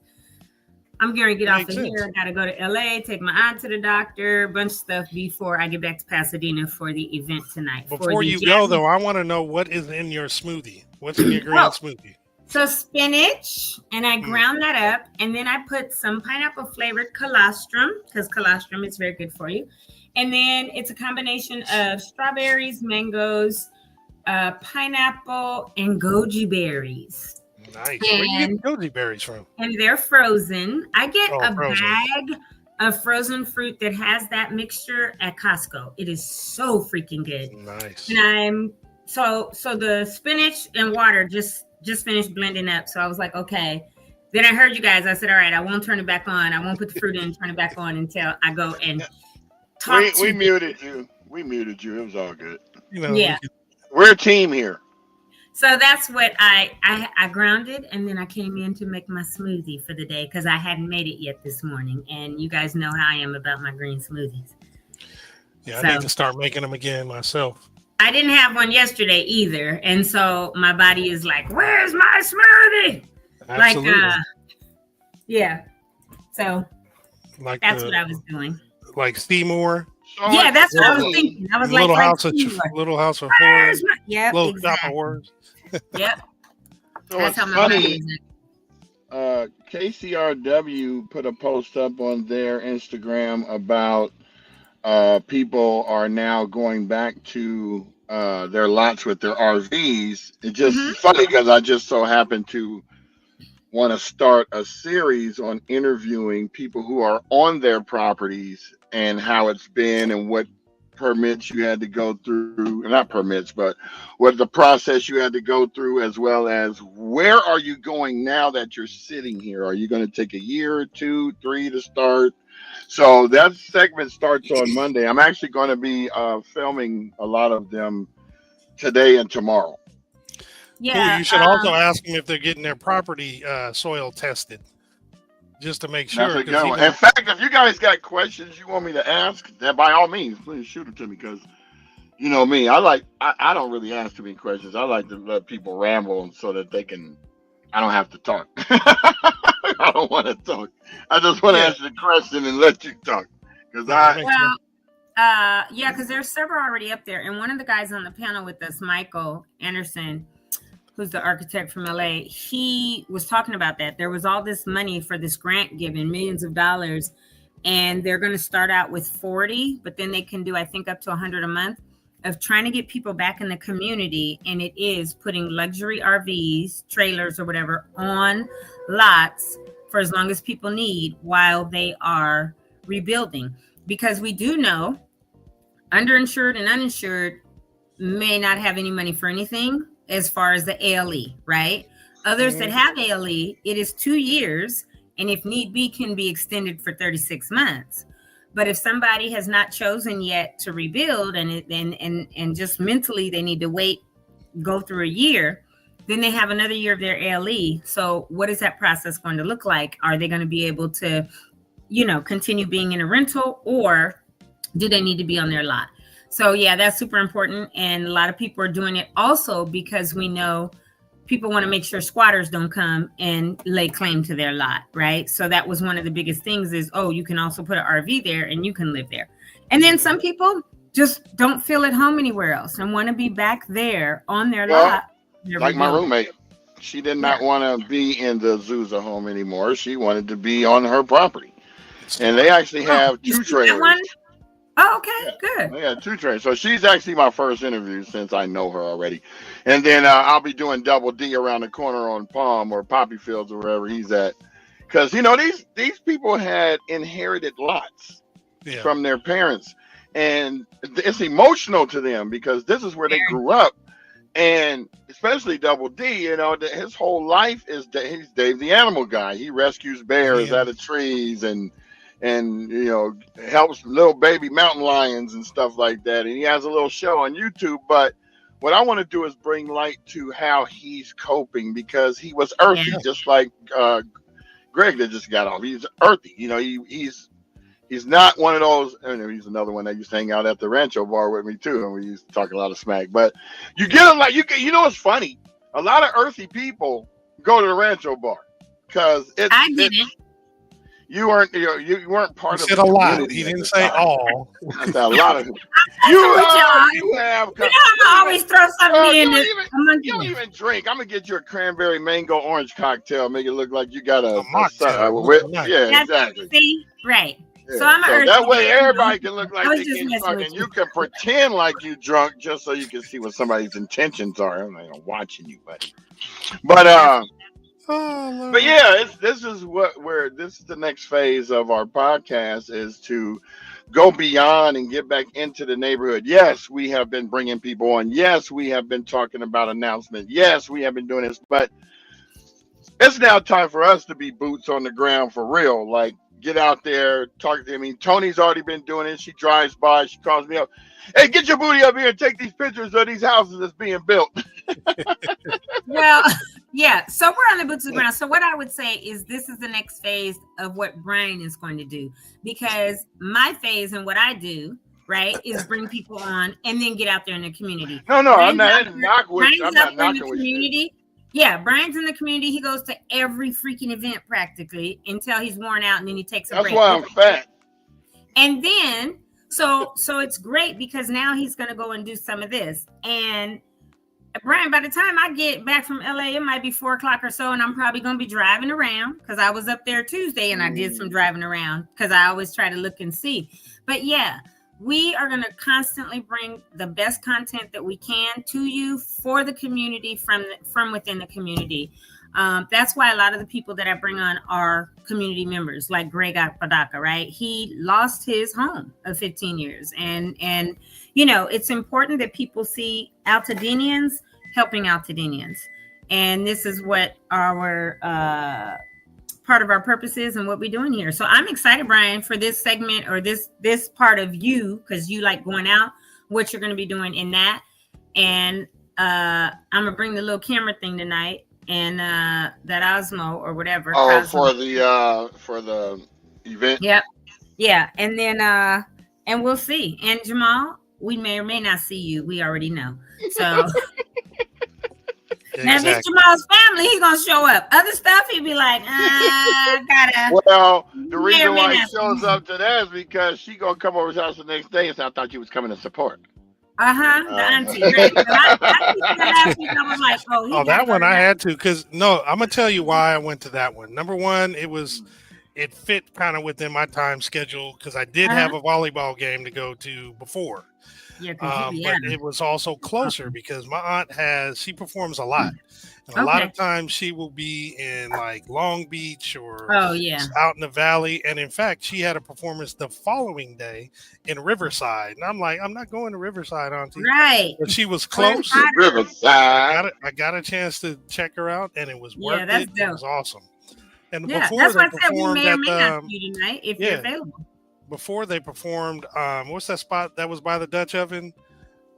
I'm going to get off Makes of sense. here. I got to go to LA, take my aunt to the doctor, a bunch of stuff before I get back to Pasadena for the event tonight. Before you go though, I want to know what is in your smoothie. What's in your green smoothie? So spinach, and I ground that up, and then I put some pineapple flavored colostrum, because colostrum is very good for you. And then it's a combination of strawberries, mangoes, pineapple, and goji berries. Nice. Where you get goji berries from? And they're frozen. I get a frozen. bag of frozen fruit that has that mixture at Costco. It is so freaking good. Nice. And I'm so the spinach and water just finished blending up. So I was like, okay. Then I heard you guys. I said, all right, I won't turn it back on. I won't put the fruit in and turn it back on until I go and talk We muted you. We muted you. It was all good. You know, Yeah. We're a team here. So that's what I grounded, and then I came in to make my smoothie for the day, because I hadn't made it yet this morning. And you guys know how I am about my green smoothies. Yeah, So I need to start making them again myself. I didn't have one yesterday either. And so my body is like, where's my smoothie? Absolutely. Like, yeah. So like that's what I was doing. Like Seymour. So Yeah, that's what I was thinking. I was like, Little House of Seymour. Little House of Where's Horrors. my... Yep, Little Shop exactly. of Horrors. Yep. So That's it's how my body funny. is. KCRW put a post up on their Instagram about people are now going back to their lots with their RVs. It's just funny because I just so happen to want to start a series on interviewing people who are on their properties and how it's been and what permits you had to go through, not permits, but what the process you had to go through, as well as where are you going now that you're sitting here? Are you going to take a year or 2, 3 to start? So that segment starts on Monday. I'm actually going to be filming a lot of them today and tomorrow. Yeah. Cool. You should also ask them if they're getting their property soil tested, just to make sure. That's a good one. In fact, if you guys got questions you want me to ask, then by all means, please shoot them to me, because you know me, I don't really ask too many questions. I like to let people ramble so that they can. I don't have to talk. I don't want to talk. I just want to answer the question and let you talk, because because there's several already up there, and one of the guys on the panel with us, Michael Anderson, who's the architect from LA, he was talking about that. There was all this money for this grant given, millions of dollars, and they're going to start out with 40, but then they can do, I think, up to 100 a month of trying to get people back in the community. And it is putting luxury RVs, trailers or whatever on lots for as long as people need while they are rebuilding. Because we do know underinsured and uninsured may not have any money for anything as far as the ALE, right? Others that have ALE, it is 2 years, and if need be, can be extended for 36 months. But if somebody has not chosen yet to rebuild, and just mentally they need to wait, go through a year, then they have another year of their ALE. So what is that process going to look like? Are they going to be able to, continue being in a rental, or do they need to be on their lot? So yeah, that's super important. And a lot of people are doing it also because we know people want to make sure squatters don't come and lay claim to their lot, right? So that was one of the biggest things is, you can also put an RV there and you can live there. And then some people just don't feel at home anywhere else and want to be back there on their lot. Like my roommate, she did not want to be in the Azusa home anymore. She wanted to be on her property. And they actually have 2 trailers. Oh, okay, good. Yeah, 2 trailers. So she's actually my first interview since I know her already. And then I'll be doing Double D around the corner on Palm or Poppy Fields or wherever he's at. Because, these people had inherited lots from their parents. And it's emotional to them because this is where they grew up. And especially Double D, his whole life is he's Dave the Animal Guy. He rescues bears out of trees and helps little baby mountain lions and stuff like that. And he has a little show on YouTube. But what I want to do is bring light to how he's coping, because he was earthy, just like Greg that just got off. He's earthy. You know, he's not one of those. And he's another one that used to hang out at the Rancho bar with me too, and we used to talk a lot of smack. But you get him like you know, it's funny. A lot of earthy people go to the Rancho bar because I didn't. You weren't part of said the a lot. community He at didn't the say time. all. That's a lot of You you know, have. I'm always throw something in you among don't you. even drink. I'm gonna get you a cranberry mango orange cocktail. Make it look like you got a mocktail. yeah, exactly. See, right. Yeah. So I'm an that earthy way girl, everybody can look like I was they just get messing drunk, with and you. you can pretend like you drunk just so you can see what somebody's intentions are. I'm like, I'm watching you, buddy. But But yeah, this is the next phase of our podcast, is to go beyond and get back into the neighborhood. Yes, we have been bringing people on. Yes, we have been talking about announcements. Yes, we have been doing this, but it's now time for us to be boots on the ground for real. Like, get out there, talk to. I mean, Toni's already been doing it. She drives by, she calls me up. Hey, get your booty up here and take these pictures of these houses that's being built. Well, yeah. So we're on the boots on the ground. So what I would say is this is the next phase of what Brian is going to do, because my phase and what I do, right, is bring people on and then get out there in the community. No, Brian's I'm not knocking with you. Community. Yeah, Brian's in the community. He goes to every freaking event practically until he's worn out, and then he takes a break. That's why I'm fat. And then, so it's great because now he's going to go and do some of this. And Brian, by the time I get back from LA, it might be 4 o'clock or so, and I'm probably going to be driving around, because I was up there Tuesday and I did some driving around, because I always try to look and see. But yeah, we are going to constantly bring the best content that we can to you for the community, from within the community. That's why a lot of the people that I bring on are community members, like Greg APODACA, right? He lost his home of 15 years. And you know, it's important that people see Altadenians helping Altadenians. And this is what our part of our purpose is and what we're doing here. So I'm excited, Brian, for this segment, or this part of you, because you like going out, what you're going to be doing in that. And I'm going to bring the little camera thing tonight, and that Osmo or whatever. Oh, Cosmo. for the event. Yep. Yeah. And then and we'll see. And Jamal, we may or may not see you. We already know. So now if it's Jamal's family, he's gonna show up. Other stuff, he'd be like, gotta. Well, the reason why he shows up to that is because she gonna come over his house the next day and say, I thought you was coming to support. The auntie. Right? I was like, oh, that one I had to, because no, I'm gonna tell you why I went to that one. Number one, it fit kind of within my time schedule, because I did have a volleyball game to go to before. Yeah, but it was also closer because my aunt she performs a lot. And a lot of times she will be in like Long Beach or out in the valley. And in fact, she had a performance the following day in Riverside. And I'm like, I'm not going to Riverside, auntie. Right. But she was close. Riverside. I got a chance to check her out, and it was worth it. Dope. It was awesome. And before that's why I said we may or may not see you tonight if you're available. Before they performed, what's that spot that was by the Dutch Oven?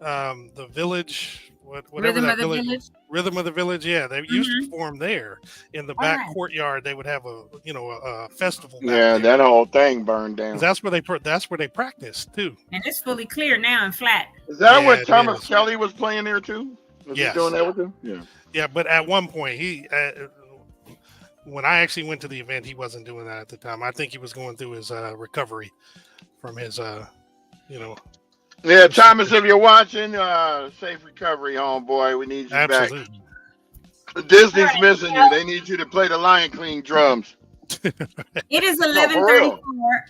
The Village, whatever that village. Rhythm of the Village. Yeah, they used to perform there in the back courtyard. They would have a festival. Yeah, that whole thing burned down. That's where they practiced too. And it's fully clear now and flat. Is that what Thomas Kelly was playing there too? Was he doing that with him? Yeah. Yeah, but at one point when I actually went to the event, he wasn't doing that at the time. I think he was going through his recovery from his, Yeah, Thomas, if you're watching, safe recovery, homeboy. We need you back. Disney's missing you. They need you to play the Lion King drums. It is 11:34.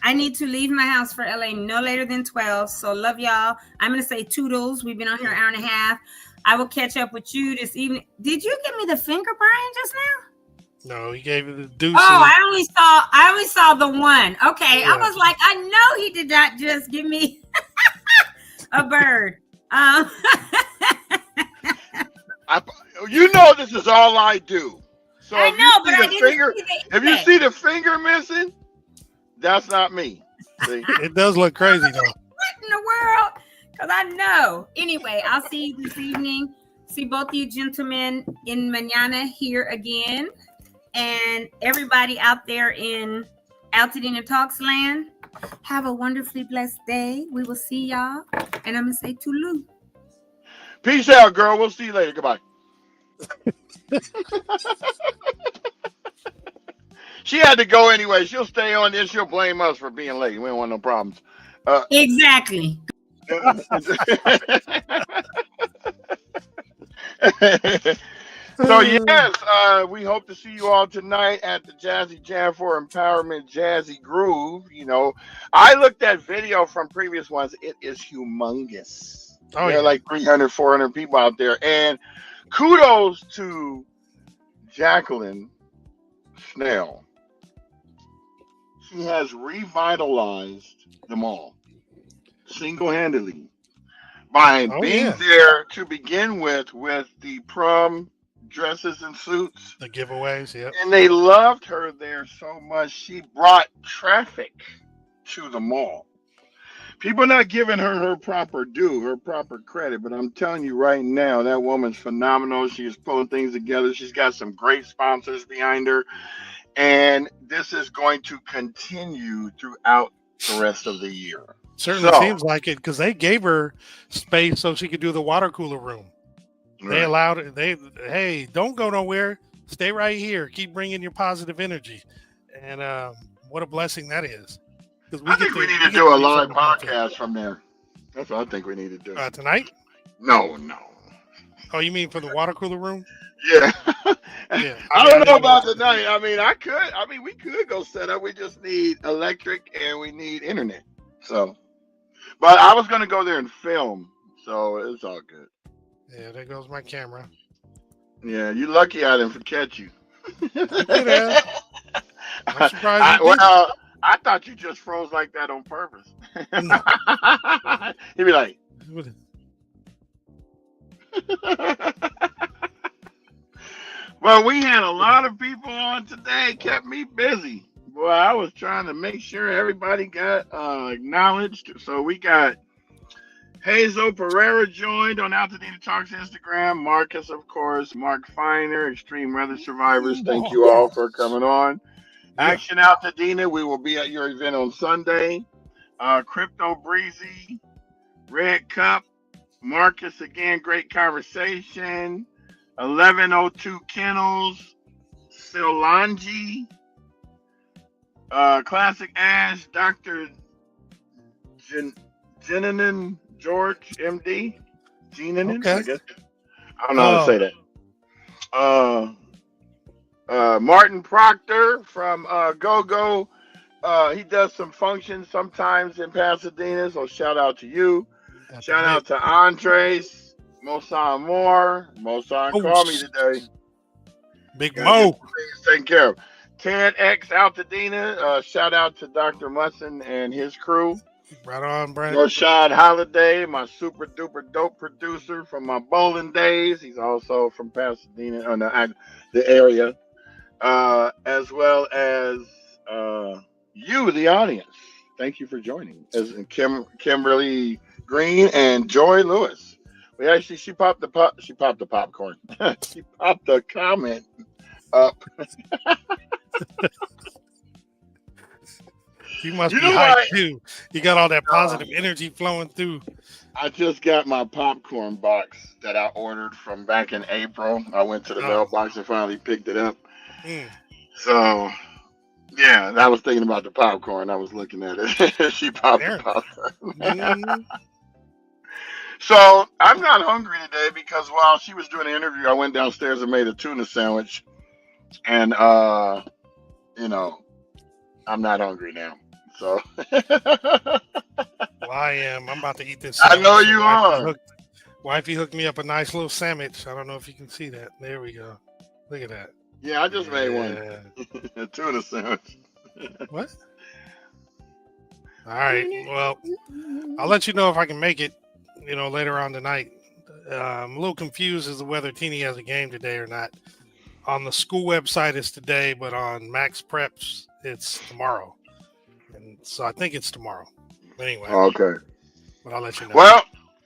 I need to leave my house for LA no later than 12. So love y'all. I'm going to say toodles. We've been on here an hour and a half. I will catch up with you this evening. Did you give me the finger, Brian, just now? No, he gave you the deuce. Oh, I only saw the one. Okay, yeah. I was like, I know he did not just give me a bird. You know this is all I do. So I know, but I didn't see if you see the finger missing, that's not me. See? It does look crazy though. What in the world? Because I know. Anyway, I'll see you this evening. See both of you gentlemen in mañana here again. And everybody out there in Altadena Talks land, have a wonderfully blessed day. We will see y'all. And I'm going to say Tulu. Peace out, girl. We'll see you later. Goodbye. She had to go anyway. She'll stay on this. She'll blame us for being late. We don't want no problems. Exactly. So yes, we hope to see you all tonight at the Jazzy Jam for Empowerment Jazzy Groove. You know, I looked at video from previous ones. It is humongous. Oh, there yeah. are like 300, 400 people out there. And kudos to Jacqueline Snell. She has revitalized them all single-handedly by being there to begin with the prom dresses and suits. The giveaways, yeah. And they loved her there so much, she brought traffic to the mall. People not giving her proper due, her proper credit, but I'm telling you right now, that woman's phenomenal. She's pulling things together. She's got some great sponsors behind her. And this is going to continue throughout the rest of the year. Certainly seems like it, because they gave her space so she could do the water cooler room. Right. They allowed it. Hey, don't go nowhere. Stay right here. Keep bringing your positive energy. And what a blessing that is. I think we need to do a live podcast from there. That's what I think we need to do. Tonight? No. Oh, you mean for the water cooler room? Yeah. Yeah. I don't know about tonight. I mean, we could go set up. We just need electric and we need internet. So, but I was going to go there and film. So it's all good. Yeah, there goes my camera. Yeah, you're lucky I didn't catch you. I'm surprised. I thought you just froze like that on purpose. No. He'd be like. Well, we had a lot of people on today. Kept me busy. Boy, I was trying to make sure everybody got acknowledged. So we got Hazel Pereira joined on Altadena Talks Instagram. Marcus, of course. Mark Finer, Extreme Weather Survivors. Thank you all for coming on. Action Altadena, we will be at your event on Sunday. Crypto Breezy, Red Cup, Marcus again, great conversation. 1102 Kennels, Silanji, Classic Ash, Dr. Jenanin George, MD. Jenanin, okay. I guess. I don't know how to say that. Martin Proctor from GoGo. He does some functions sometimes in Pasadena, so shout out to you. Shout out to Andres. Mosan Moore. Mosan called me today. Big Mo. Taken care of. 10X Altadena. Shout out to Dr. Musson and his crew. Right on, Brandon. Rashad Holiday, my super duper dope producer from my bowling days. He's also from Pasadena, the area. As well as you, the audience. Thank you for joining. As Kimberly Green and Joy Lewis. She popped the popcorn. She popped the comment up. You must be hyped too. You got all that positive energy flowing through. I just got my popcorn box that I ordered from back in April. I went to the mailbox and finally picked it up. So, yeah, I was thinking about the popcorn. I was looking at it. She popped the popcorn. So I'm not hungry today because while she was doing the interview, I went downstairs and made a tuna sandwich. And, I'm not hungry now. So. Well, I am. I'm about to eat this sandwich. I know you are. Wifey hooked me up a nice little sandwich. I don't know if you can see that. There we go. Look at that. Yeah, I just made one. A tuna sandwich. What? All right. Well, I'll let you know if I can make it. Later on tonight. I'm a little confused as to whether Tini has a game today or not. On the school website, it's today, but on Max Preps, it's tomorrow. And so I think it's tomorrow. Anyway. Okay. But I'll let you know. Well,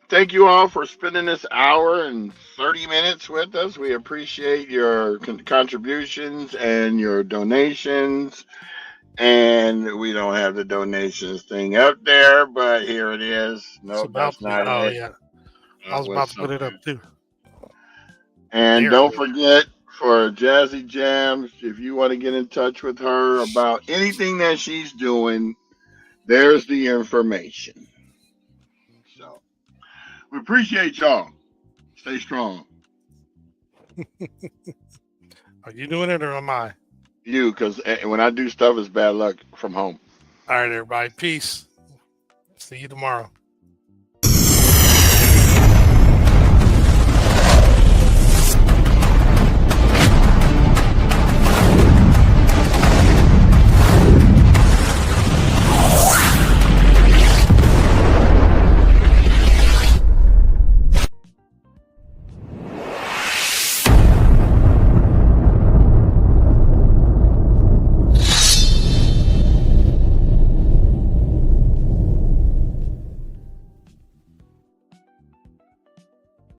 Thank you all for spending this hour and 30 minutes with us. We appreciate your contributions and your donations. And we don't have the donations thing up there, but here it is. It's Nope, about that's to be. not Oh it. yeah, I It was was about to put it up something. too. And There it don't is. forget for Jazzy Jams, if you want to get in touch with her about anything that she's doing, there's the information. So we appreciate y'all. Stay strong. Are you doing it or am I? You, because when I do stuff, it's bad luck from home. All right, everybody. Peace. See you tomorrow.